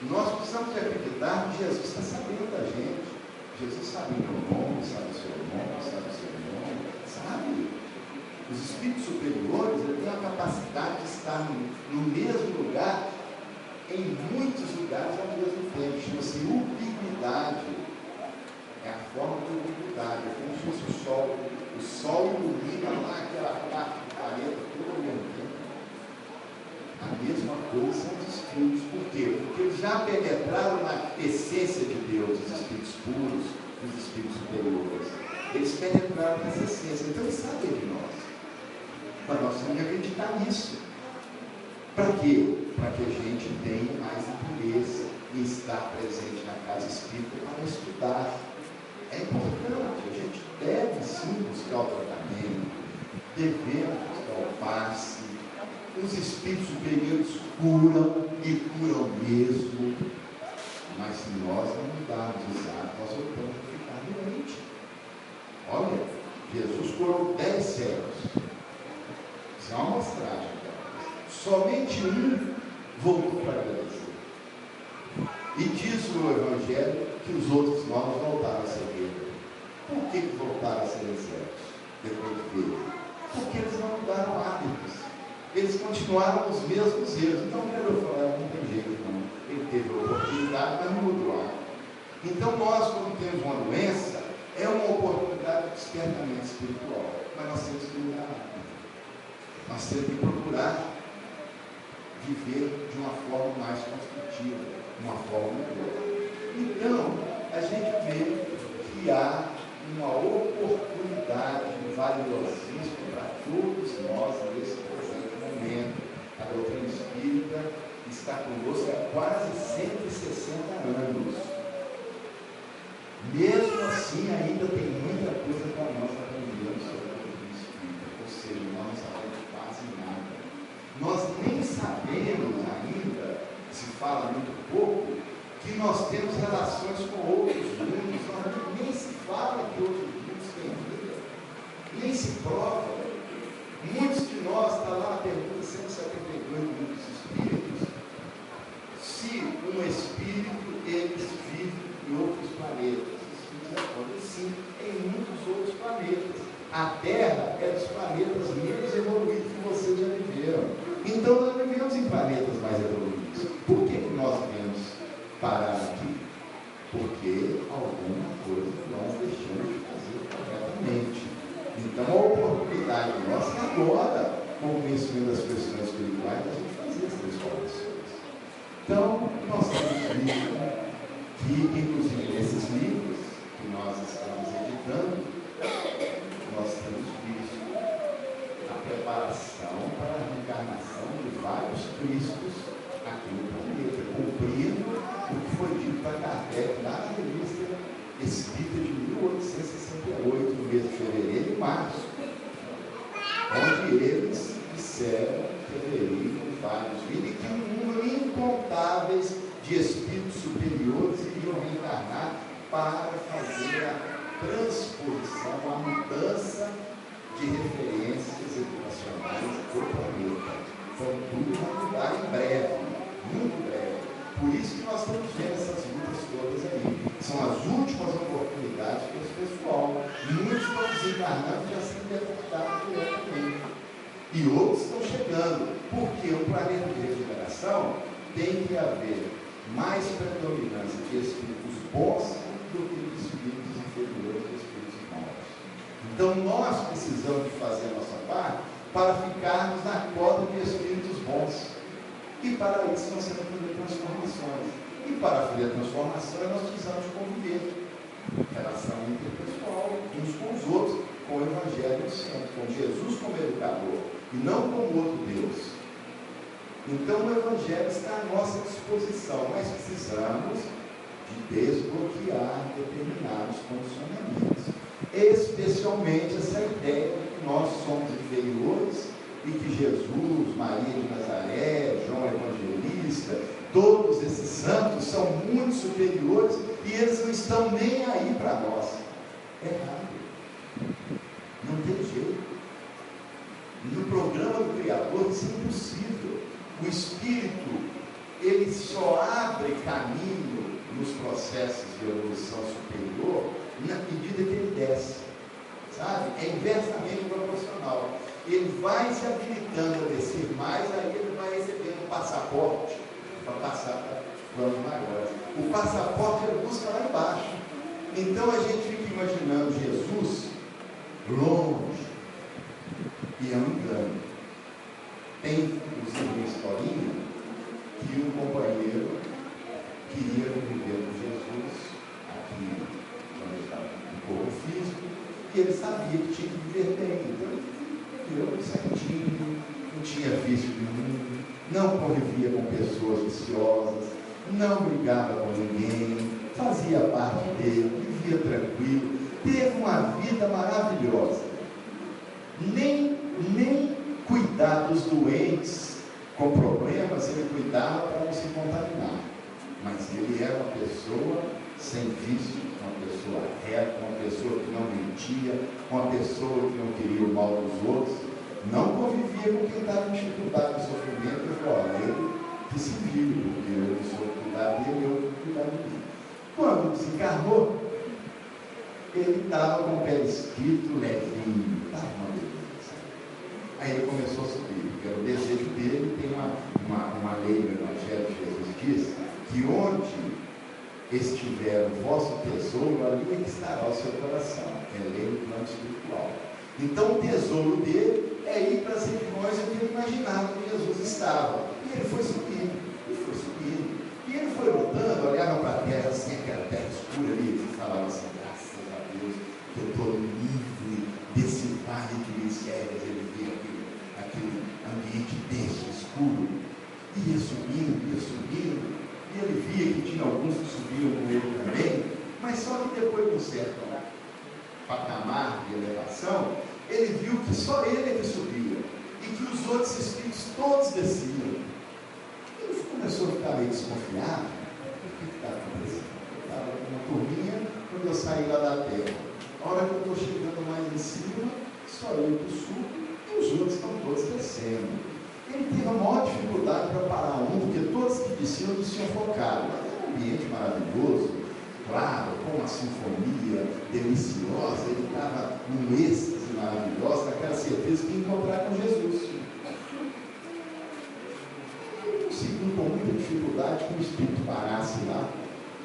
Nós precisamos acreditar que Jesus está sabendo da gente. Jesus sabe o meu nome, sabe o seu nome, sabe o seu nome, sabe? Os espíritos superiores têm a capacidade de estar no mesmo lugar, em muitos lugares ao mesmo tempo. Chama-se ubiquidade. É a forma de ubiquidade. É como se fosse o sol. O sol ilumina lá aquela parte do planeta todo ao mesmo tempo. A mesma coisa são os espíritos. Por quê? Porque eles já penetraram na essência de Deus, os espíritos puros, os espíritos superiores. Eles penetraram nessa essência. Então eles sabem de nós. Mas nós temos que acreditar nisso. Para quê? Para que a gente tenha mais interesse em estar presente na casa espírita para estudar. É importante, a gente deve sim buscar o tratamento, devemos buscar o passe. Os espíritos superiores curam e curam mesmo. Mas se nós não mudarmos os atos, nós voltamos a ficar doentes. foram 10 cegos. Isso é uma amostragem. Somente um voltou para agradecer. E diz o Evangelho que os outros 9 voltaram a ser cegos. Por que voltaram a ser cegos depois de ver? Porque eles não mudaram hábitos. Eles continuaram os mesmos erros. Então o Pedro falou, não tem jeito não. Ele teve a oportunidade, mas não mudou hábito. Então nós, quando temos uma doença, é uma oportunidade de despertamento espiritual. Mas nós temos que mudar hábito. Nós temos que procurar viver de uma forma mais construtiva, de uma forma melhor. Então, a gente vê que há uma oportunidade valiosíssima para todos nós nesse presente momento. A doutrina espírita está conosco há quase 160 anos. Mesmo assim, ainda tem muita coisa para nós aprendermos sobre a doutrina espírita. Ou seja, nós não sabemos quase nada. Nós nem sabemos ainda, se fala muito pouco, que nós temos relações com outros mundos. Nem se fala que outros mundos têm vida, nem se prova. Muitos de nós, está lá na pergunta 172 do Livro dos Espíritos, se um espírito, eles vivem em outros planetas. Os espíritos respondem sim, em muitos outros planetas. A Terra é dos planetas menos evoluídos que vocês já viveram. Então nós vivemos em planetas mais evoluídos. Por que nós devemos parar aqui? Porque alguma coisa nós deixamos de fazer corretamente. Então a oportunidade nossa é agora, com o conhecimento das questões espirituais, a gente fazer as transformações. Então, nós temos visto que, inclusive nesses livros que nós estamos editando, nós temos visto a preparação para a reencarnação de vários Cristos aqui no planeta, cumprindo o que foi dito para Kardec na revista Espírita de 1868, no mês de fevereiro e março, onde eles disseram que deveriam vários vir e que um número incontáveis de espíritos superiores iriam reencarnar para fazer a transposição, a mudança de referências educacionais do planeta. Então tudo vai mudar em breve, muito breve. Por isso que nós estamos vendo essas lutas todas aí. São as últimas oportunidades para esse pessoal. Muitos estão desencarnando e já sendo deportados diretamente. E outros estão chegando. Porque o planeta de regeneração tem que haver mais predominância de espíritos bons do que de espíritos inferiores e espíritos maus. Então nós precisamos de fazer a nossa parte para ficarmos na corda de espíritos bons. E para isso nós temos que fazer transformações. E para fazer transformações nós precisamos conviver. Relação interpessoal, uns com os outros, com o Evangelho Santo, com Jesus como educador, e não como outro Deus. Então o Evangelho está à nossa disposição, mas precisamos de desbloquear determinados condicionamentos. Especialmente essa ideia de que nós somos inferiores e que Jesus, Maria de Nazaré, João Evangelista, todos esses santos são muito superiores e eles não estão nem aí para nós. É errado. Não tem jeito. No programa do Criador isso é impossível. O Espírito, ele só abre caminho nos processos de evolução superior na medida que ele desce. Sabe? É inversamente proporcional. Ele vai se habilitando a descer mais, aí ele vai recebendo um passaporte para passar para planos maiores. O passaporte ele busca lá embaixo. Então a gente fica imaginando Jesus longe, e é um engano. Tem, inclusive, uma historinha que um companheiro queria viver com Jesus aqui, quando ele estava no corpo físico, e ele sabia que tinha que viver bem. Então ele viveu certinho, não tinha vício nenhum, não convivia com pessoas viciosas, não brigava com ninguém, fazia parte dele, vivia tranquilo, teve uma vida maravilhosa. Nem cuidar dos doentes com problemas, ele cuidava para não se contaminar. Mas ele era uma pessoa sem vício, uma pessoa reta, uma pessoa que não mentia, uma pessoa que não queria o mal dos outros, não convivia com quem estava em dificuldade, em sofrimento. Eu falei, olha, ele que se vire, porque eu não sou cuidar dele, eu vou cuidar de mim. Quando desencarnou, ele estava com o pé escrito, levinho, estava uma beleza. Aí ele começou a subir, porque era o desejo dele. Tem uma lei no Evangelho que Jesus diz, que onde estiver o vosso tesouro, ali é que estará o seu coração. É lei do plano espiritual. Então o tesouro dele é ir para as regiões onde ele imaginava que Jesus estava. E ele foi subindo, e ele foi lutando, olhava para a terra assim, aquela terra escura ali, e falava assim, graças a Deus, que eu estou livre desse vale de misérias. Ele via aquele ambiente denso, escuro, e ia subindo, e ele via que tinha alguns que subiam com ele também, mas só que depois de um certo patamar de elevação, ele viu que só ele é que subia, e que os outros espíritos todos desciam. Ele começou a ficar meio desconfiado. O que está acontecendo? Eu estava com uma turminha quando eu saí lá da terra. A hora que eu estou chegando mais em cima, só eu que subo, e os outros estão todos descendo. Ele teve a maior dificuldade para parar um, porque todos que desciam focado. Mas era um ambiente maravilhoso, claro, com uma sinfonia deliciosa. Ele estava num êxtase maravilhoso, naquela certeza que ia encontrar com Jesus. Eu consegui, com muita dificuldade, que o Espírito parasse lá.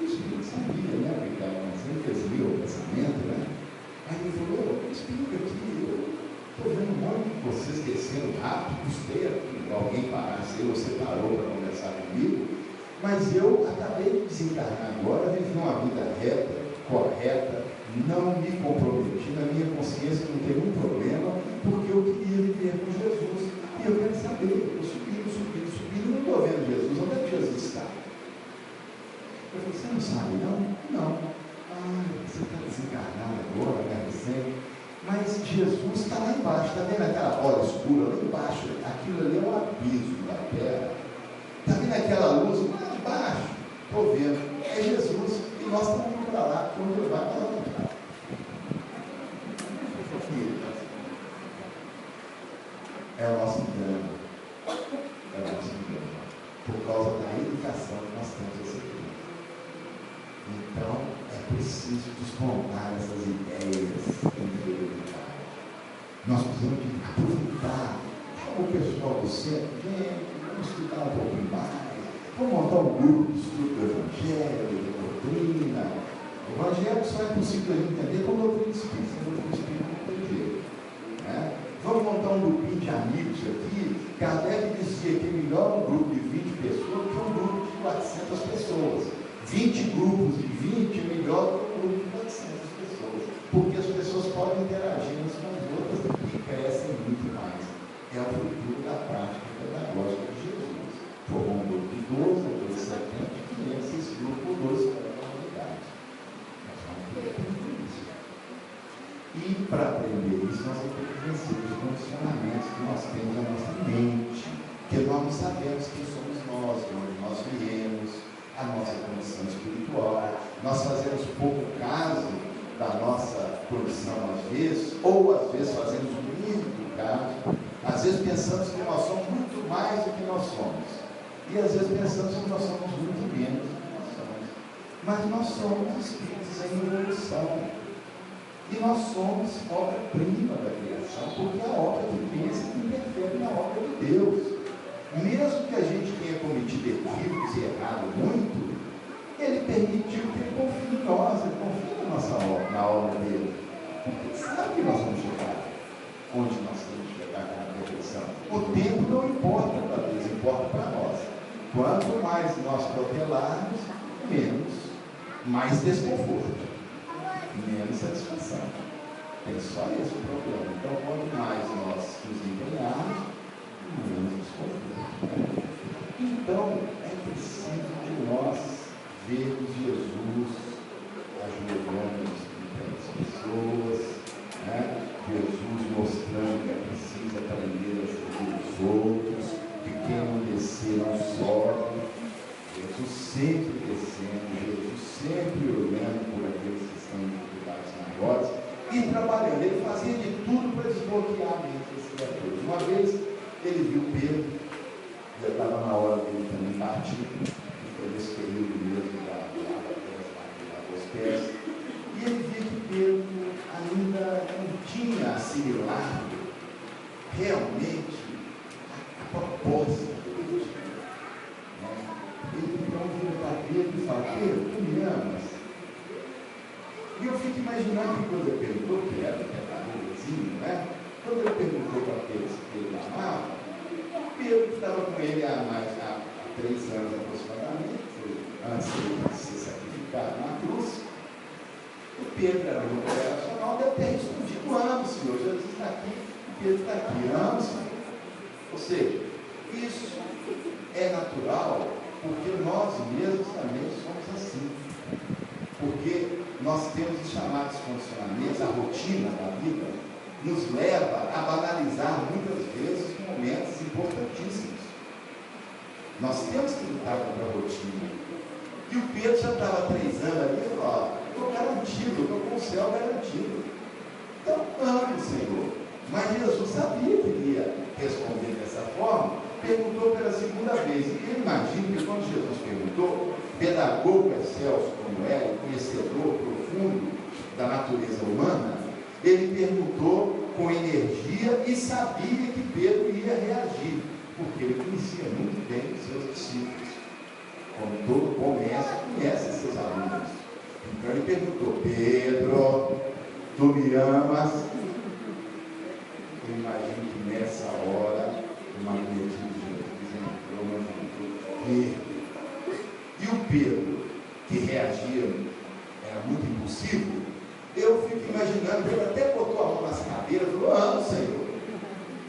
E o Espírito sabia, né? Porque estava sempre fazia o pensamento, né? Aí ele falou, explica aqui, eu estou vendo um monte de vocês descendo rápido, custei que alguém parasse, você parou para conversar comigo, mas eu acabei de desencarnar agora, vivi uma vida reta, correta, não me comprometi, na minha consciência não teve um problema, porque eu queria viver com Jesus, e eu quero saber, eu subindo, não estou vendo Jesus, onde é que Jesus está? Eu falei, você não sabe não? Não. Você está desencarnado agora, né, recente, mas Jesus está lá embaixo, está vendo aquela bola escura lá embaixo? Aquilo ali é um abismo da terra. Está vendo aquela luz lá embaixo? Estou vendo. É Jesus. E nós estamos indo para lá, quando ele vai para lá. É o nosso engano. É o nosso engano. Por causa da educação que nós temos recebido. Então, é preciso desmontar essas ideias de inferioridade. Nós precisamos de aproveitar. O pessoal do centro, gente, vamos estudar um pouquinho mais, vamos montar um grupo de estudo do Evangelho, da doutrina. O Evangelho só é possível a gente entender com a doutrina espírita, a doutrina espírita não tem jeito. Né? Vamos montar um grupinho de amigos aqui. Kardec dizia que é melhor um grupo de 20 pessoas do que um grupo de 400 pessoas. 20 grupos de 20 é melhor do que um grupo de 400 pessoas, porque as pessoas podem interagir umas com as outras e crescem muito mais. É o futuro da prática pedagógica de Jesus. Formou um grupo de 12, depois de 70, 500, esse grupo por 12 para a unidade. Nós vamos ter que aprender isso. E para aprender isso, nós vamos ter que vencer os condicionamentos que nós temos na nossa mente, que nós não sabemos quem somos nós, de onde nós viemos, a nossa condição espiritual. Nós fazemos pouco caso da nossa condição às vezes, ou às vezes fazemos muito caso. Às vezes pensamos que nós somos muito mais do que nós somos, e às vezes pensamos que nós somos muito menos do que nós somos. Mas nós somos espíritos em evolução, e nós somos obra-prima da criação, porque a obra que pensa que interfere na obra de Deus. Mesmo que a gente tenha cometido equívocos e errado muito, ele permitiu que ele confie em nós, ele confia na nossa obra, na obra dele. Porque ele sabe que nós vamos chegar onde nós temos que chegar na perfeição. O tempo não importa para Deus, importa para nós. Quanto mais nós protelarmos, mais desconforto, menos satisfação. Tem só esse o problema. Então, quanto mais nós nos empenharmos, menos desconforto. Então, é preciso de nós vermos Jesus ajoelhando as pessoas, né? Jesus mostrando que é preciso aprender a servir os outros, que quem não descer não sobe. Jesus sempre descendo, Jesus sempre desbloquear a mente desse criatura. Uma vez ele viu Pedro, já estava na hora dele também partir, foi nesse período mesmo da dos pés, e ele viu que Pedro ainda não tinha assimilado realmente a proposta do Deus. Ele então vira para Pedro e fala: Pedro, tu me amas? E eu fico imaginando que quando ele perguntou, que era um né? Quando ele perguntou para Pedro se Pedro amava, Pedro, que estava com ele há 3 anos aproximadamente, antes de ser sacrificado na cruz, o Pedro era um operacional, deve ter respondido: amo, Senhor, Jesus está aqui, Pedro está aqui, amo, Senhor. Ou seja, isso é natural, porque nós mesmos também somos assim. Porque nós temos os chamados condicionamentos, a rotina da vida nos leva a banalizar muitas vezes momentos importantíssimos. Nós temos que lutar contra a rotina. E o Pedro já estava há 3 anos ali e falou: estou garantido, estou com o céu garantido. Então, amo o Senhor. Mas Jesus sabia que iria responder dessa forma, perguntou pela segunda vez. E eu imagino que quando Jesus perguntou, pedagogo excelso como é, conhecedor profundo da natureza humana, ele perguntou com energia e sabia que Pedro ia reagir, porque ele conhecia muito bem os seus discípulos. Como todo mestre conhece seus alunos. Então ele perguntou: Pedro, tu me amas? Eu imagino que nessa hora o magnetismo de Jesus entrou no Pedro. E o Pedro, que reagia, era muito impulsivo. Eu fico imaginando que ele até botou a mão nas cadeiras e falou: amo, Senhor.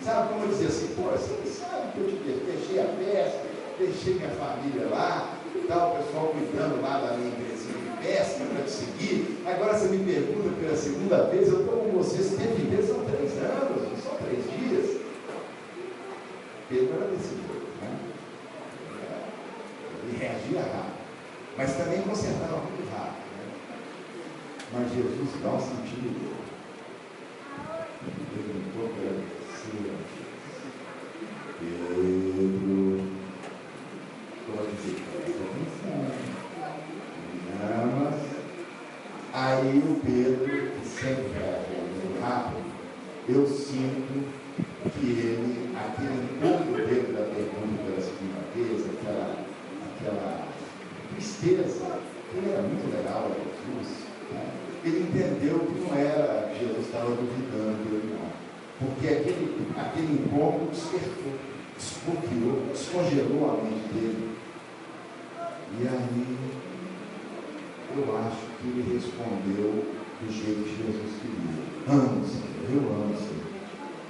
Sabe como eu dizia assim: pô, você não sabe que eu te deixei a pesca, deixei minha família lá, está o pessoal cuidando lá da minha empresinha de pesca para te seguir. Agora você me pergunta pela segunda vez, eu estou com você, se teve vez, são 3 anos, não são 3 dias. Pedro era desse jeito, né? Ele reagia rápido, mas também consertava muito rápido, né? Mas Jesus dá um sentido. Ele perguntou para você: Pedro, pode dizer que estou pensando, me amas? Aí o Pedro, que sempre reagia muito rápido, eu sinto que ele, aquele encontro dele da pergunta pela segunda vez, aquela tristeza, que era muito legal a Jesus, né? Ele entendeu que não era que Jesus estava duvidando dele, não. Porque aquele encontro despertou, desbloqueou, descongelou a mente dele. E aí, eu acho que ele respondeu do jeito que Jesus queria: amo, Senhor, eu amo, Senhor.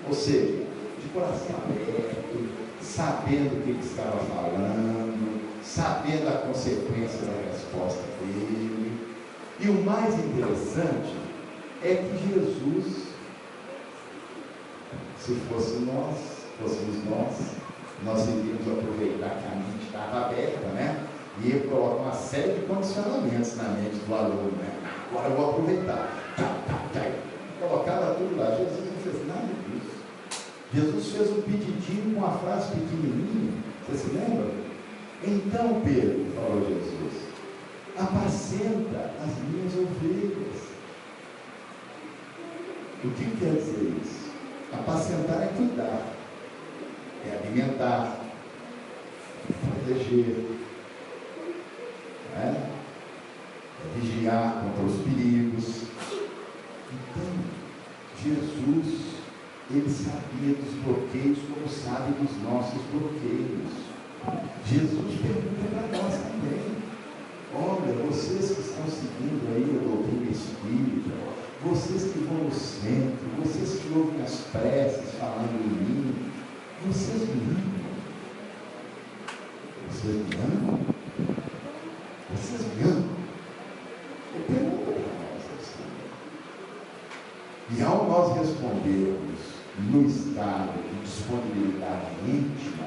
Ou seja, de coração aberto, sabendo o que ele estava falando, sabendo a consequência da resposta dele. E o mais interessante é que Jesus, se fôssemos nós iríamos aproveitar que a mente estava aberta, né? E ia colocar uma série de condicionamentos na mente do aluno, né? Agora eu vou aproveitar. Colocava tudo lá. Jesus não fez nada disso. Jesus fez um pedidinho com uma frase pequenininha. Você se lembra? Então, Pedro, falou Jesus, apacenta as minhas ovelhas. O que quer dizer isso? Apacentar é cuidar, é alimentar, proteger, é vigiar contra os perigos. Então, Jesus, ele sabia dos bloqueios como sabe dos nossos bloqueios. Jesus pergunta para nós também: olha, vocês que estão seguindo aí a doutrina espírita, vocês que vão no centro, vocês que ouvem as preces falando em mim, vocês me amam? Vocês me amam? Vocês me amam? Eu pergunto para nós assim. E ao nós respondermos no estado de disponibilidade íntima,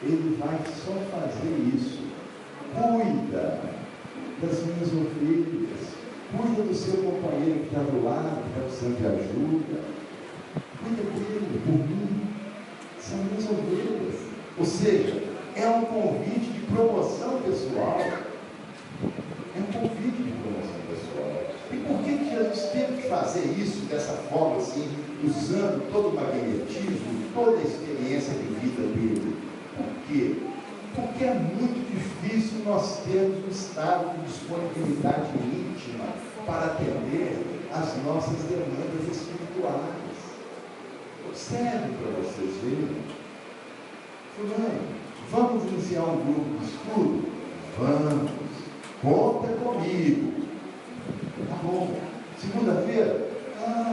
ele vai só fazer isso: cuida das minhas ovelhas, cuida do seu companheiro que está do lado, que está precisando de ajuda, cuida dele, por mim, são minhas ovelhas. Ou seja, é um convite de promoção pessoal. É um convite de promoção pessoal. E por que Jesus teve que fazer isso dessa forma assim, usando todo o magnetismo, toda a experiência de vida dele? Por quê? Porque é muito difícil nós termos um estado de disponibilidade íntima para atender às nossas demandas espirituais. Observe para vocês verem. Fulano, vamos iniciar um grupo de estudo? Vamos. Conta comigo. Tá bom. Segunda-feira?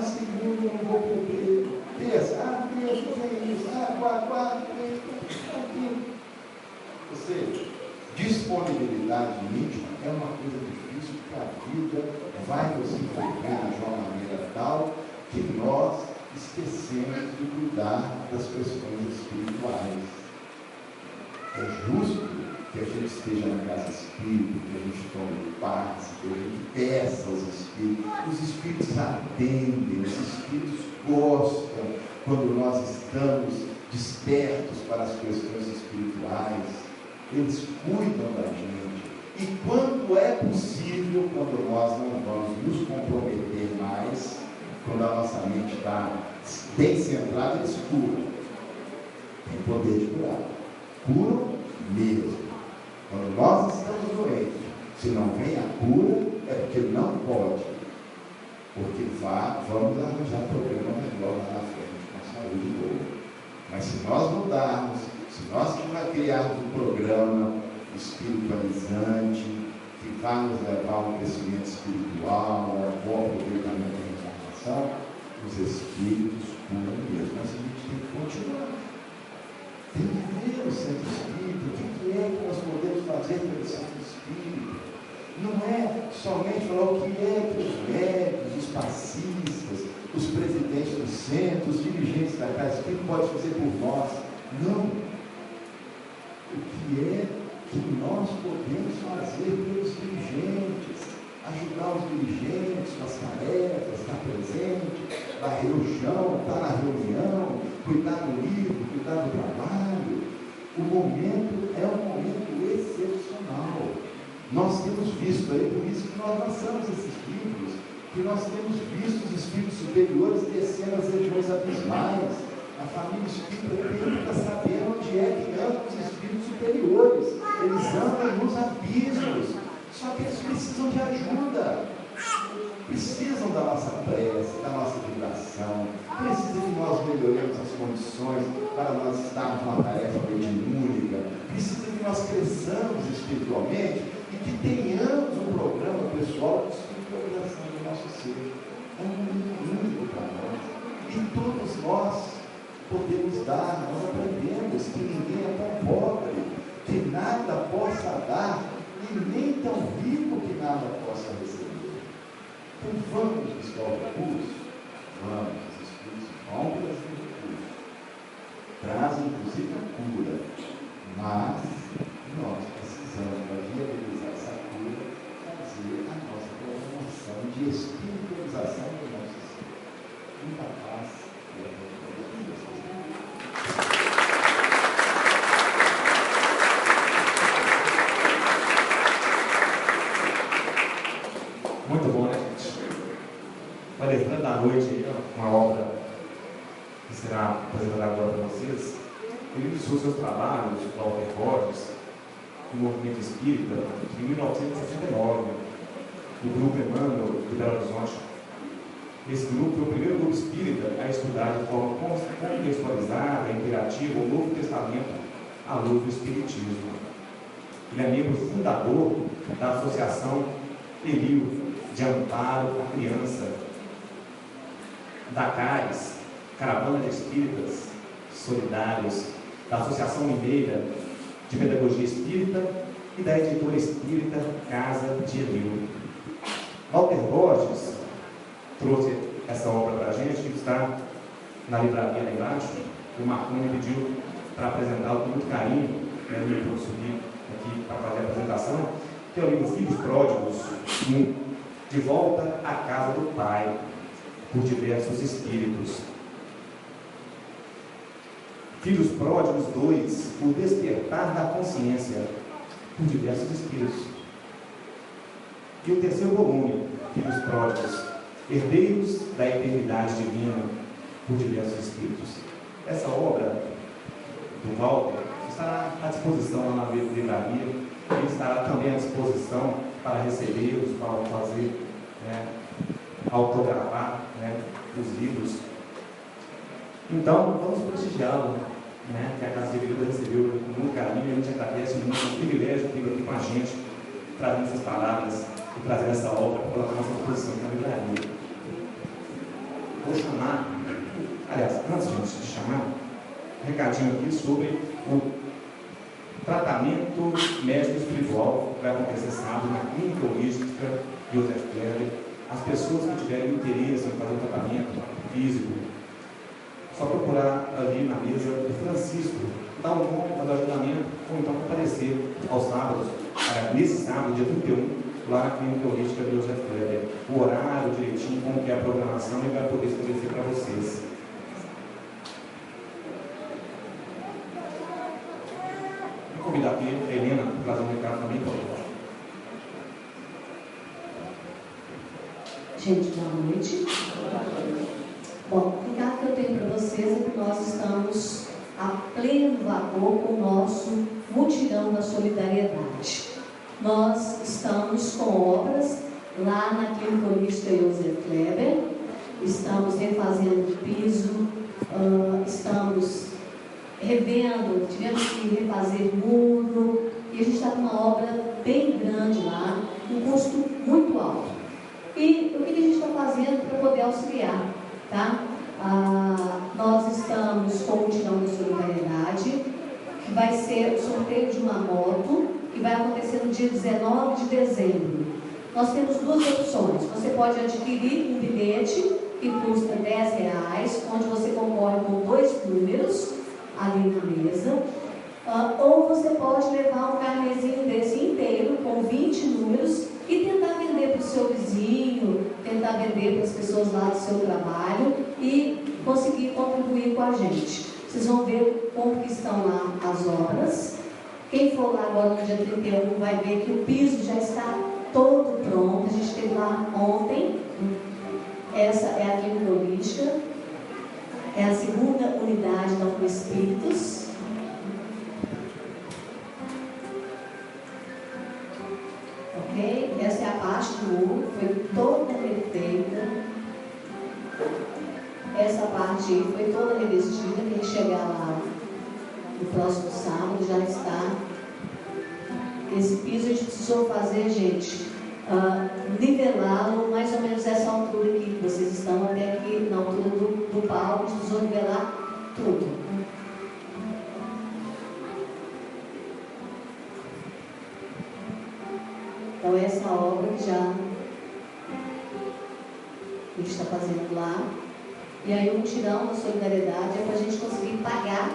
Segunda eu não vou poder. Terça? Terça, tem isso. Quarta, aqui. Ou seja, disponibilidade íntima é uma coisa difícil, porque a vida vai nos envolver de uma maneira tal que nós esquecemos de cuidar das questões espirituais. É justo que a gente esteja na casa espírita, que a gente tome paz, que a gente peça aos espíritos. Os espíritos atendem, os espíritos gostam quando nós estamos despertos para as questões espirituais. Eles cuidam da gente. E quando é possível, quando nós não vamos nos comprometer mais, quando a nossa mente está bem centrada, eles curam. Tem poder de curar. Curam mesmo. Quando nós estamos doentes, se não vem a cura, é porque não pode. Porque vamos arranjar problema melhor lá na frente, com saúde boa. Mas se nós mudarmos, se nós criarmos um programa espiritualizante, que vai nos levar a um crescimento espiritual, a um bom aproveitamento da informação, os espíritos curam mesmo. Mas a gente tem que continuar. Tem que ver o centro espírita, o que é que nós podemos fazer pelo centro espírita. Não é somente falar o que é que os médicos, os passistas, os presidentes do centro, os dirigentes da casa espírita podem fazer por nós. Não. O que é que nós podemos fazer pelos dirigentes? Ajudar os dirigentes com as tarefas, estar presente, varrer o chão, estar na reunião, cuidar do livro, cuidar do trabalho. O momento é um momento excepcional. Nós temos visto aí, por isso que nós lançamos esses livros, que nós temos visto os espíritos superiores descendo as regiões abismais. A família espírita tem que saber onde é que andam os espíritos superiores. Eles andam nos abismos. Só que eles precisam de ajuda. Precisam da nossa prece, da nossa vibração. Precisam que nós melhoremos as condições para nós estarmos numa tarefa mediúnica. Precisam que nós cresçamos espiritualmente e que tenhamos um programa pessoal de espiritualização do nosso ser. É um momento único para nós. E todos nós podemos dar, nós aprendemos que ninguém é tão pobre que nada possa dar e nem tão rico que nada possa receber. Então vamos buscar o recurso? Vamos, os espíritos vão para esse recurso. Trazem inclusive a cura, mas nós precisamos, para viabilizar essa cura, fazer a nossa programação de espiritualização do nosso ser. Muita paz. Muito bom, né, gente? Palestrando da noite, uma obra que será apresentada agora para vocês. Ele iniciou seus trabalhos, Walter Borges, no movimento espírita, em 1969, no grupo Emmanuel de Belo Horizonte. Esse grupo foi o primeiro grupo espírita a estudar de forma contextualizada, imperativa, o Novo Testamento à luz do Espiritismo. Ele é membro fundador da Associação Elio de Amparo à Criança, da CARES, Caravana de Espíritas Solidários, da Associação Mineira de Pedagogia Espírita e da editora espírita Casa de Elio. Walter Borges trouxe essa obra para a gente, que está na livraria lá embaixo. O Marconi me pediu para apresentá-lo com muito carinho, né, eu subi aqui para fazer a apresentação, que é o livro Filhos Pródigos 1, De Volta à Casa do Pai, por diversos espíritos. Filhos Pródigos 2, o despertar da consciência, por diversos espíritos. E o terceiro volume, Filhos Pródigos, herdeiros da eternidade divina, por diversos espíritos. Essa obra do Walter estará à disposição lá na livraria, ele estará também à disposição para recebê-los, para fazer, autografar, os livros. Então, vamos prestigiá-lo, que a Casa de Vida recebeu com muito carinho, e a gente agradece muito, é um privilégio ter aqui com a gente, trazendo essas palavras e trazer essa obra para a nossa exposição na livraria. Vou chamar, aliás, antes de chamar, um recadinho aqui sobre o tratamento médico espiritual que vai acontecer sábado na Clínica Holística Joseph Kleber. As pessoas que tiverem interesse em fazer um tratamento físico, só procurar ali na mesa do Francisco, dar um nome, fazer ajudamento, ou então comparecer aos sábados, nesse sábado, dia 31, lá na Clínica Holística Joseph Kleber. O horário direitinho, como que é a programação, ele vai poder estabelecer para vocês. Vou convidar aqui a Helena para trazer um recado também para ela. Gente, boa noite. Bom, o recado que eu tenho para vocês é que nós estamos a pleno vapor com o nosso mutirão da solidariedade. Nós estamos com obras lá na Clínica Holística Joseph Kleber, estamos refazendo o piso, estamos revendo, tivemos que refazer muro, e a gente está com uma obra bem grande lá, um custo muito alto. E o que a gente está fazendo para poder auxiliar, tá? Nós estamos com o mutirão da solidariedade, que vai ser o sorteio de uma moto, que vai acontecer no dia 19 de dezembro. Nós temos duas opções. Você pode adquirir um bilhete que custa R$10, onde você concorre com 2 números ali na mesa, ou você pode levar um carnezinho desse inteiro com 20 números e tentar vender para o seu vizinho, tentar vender para as pessoas lá do seu trabalho e conseguir contribuir com a gente. Vocês vão ver como que estão lá as obras. Quem for lá agora no dia 31 vai ver que o piso já está todo pronto. A gente esteve lá ontem. Essa é a Clínica Holística. É a segunda unidade da Uno Espíritos. Ok? Essa é a parte do muro, foi toda refeita. Essa parte aí foi toda revestida. Quem chegar lá no próximo sábado já está. Esse piso a gente precisou fazer, gente, nivelá-lo mais ou menos essa altura aqui que vocês estão, até aqui na altura do palco. A gente precisou nivelar tudo. Então essa obra que já a gente está fazendo lá. E aí o mutirão da solidariedade é para a gente conseguir pagar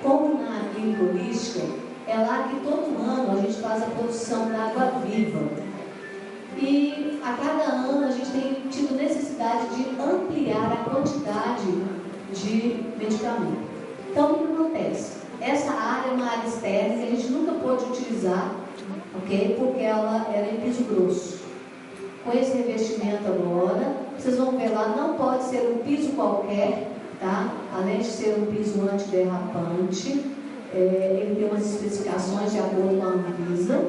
como na Clínica Holística, é lá que todo ano a gente faz a produção da água viva. E a cada ano a gente tem tido necessidade de ampliar a quantidade de medicamento. Então, o que acontece? Essa área é uma área externa que a gente nunca pôde utilizar, ok? Porque ela era em piso grosso. Com esse revestimento agora, vocês vão ver lá, não pode ser um piso qualquer, tá? Além de ser um piso antiderrapante, ele tem umas especificações de acordo com a Anvisa,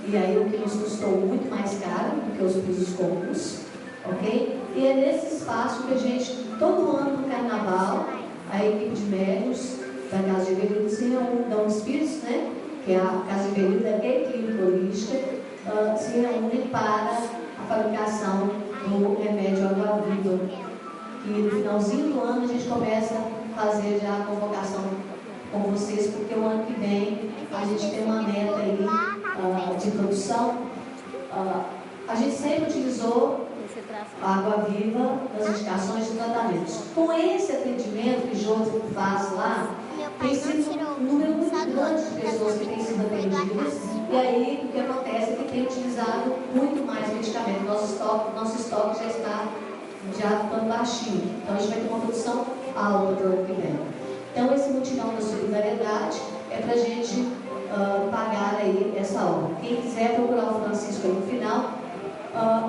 e aí o que nos custou muito mais caro do que os pisos comuns, ok? E é nesse espaço que a gente, todo ano no carnaval, a equipe de médicos da Casa de Veludo se reúne, da Espíritos, né? Que é a Casa de Veludo e Clínica Holística, se reúnem para a fabricação do remédio água-viva. E no finalzinho do ano a gente começa a fazer já a convocação com vocês, porque o ano que vem a gente tem uma meta aí de produção. A gente sempre utilizou a água viva nas indicações de tratamentos. Com esse atendimento que José faz lá, tem sido um número muito grande de pessoas que têm sido atendidas, e aí o que acontece é que tem utilizado muito mais medicamento. Nosso estoque já está ficando baixinho, então a gente vai ter uma produção alta do ano que vem. Então esse mutirão da solidariedade é para a gente pagar aí essa obra. Quem quiser procurar o Francisco aí no final,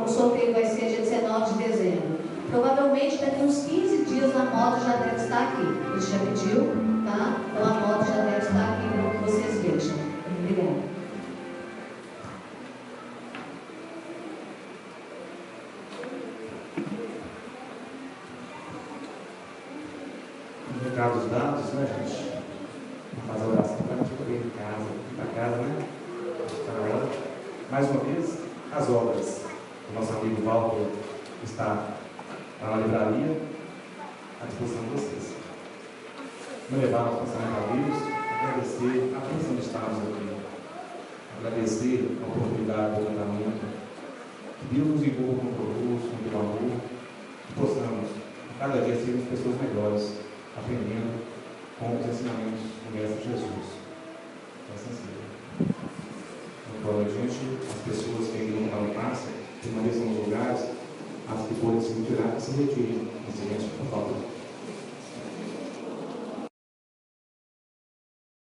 o sorteio vai ser dia 19 de dezembro. Provavelmente daqui uns 15 dias a moto já deve estar aqui. A gente já pediu, tá? Então a moto já deve estar aqui para que vocês vejam. Obrigada. Recados dados, né, gente? Vamos fazer a oração para a gente poder ir para casa, né? Está na hora. Mais uma vez, as obras. O nosso amigo Walter está na livraria à disposição de vocês. Não levar o pensamento a Deus, agradecer a bênção de estarmos aqui, agradecer a oportunidade do tratamento, que Deus nos envolva com o produto, com o amor, que possamos, cada dia, sermos pessoas melhores, aprendendo com os ensinamentos do Mestre Jesus. Assim seja. Então, gente, as pessoas que ainda não estão em paz, permaneçam nos lugares, as que forem se retirar, que se retirem.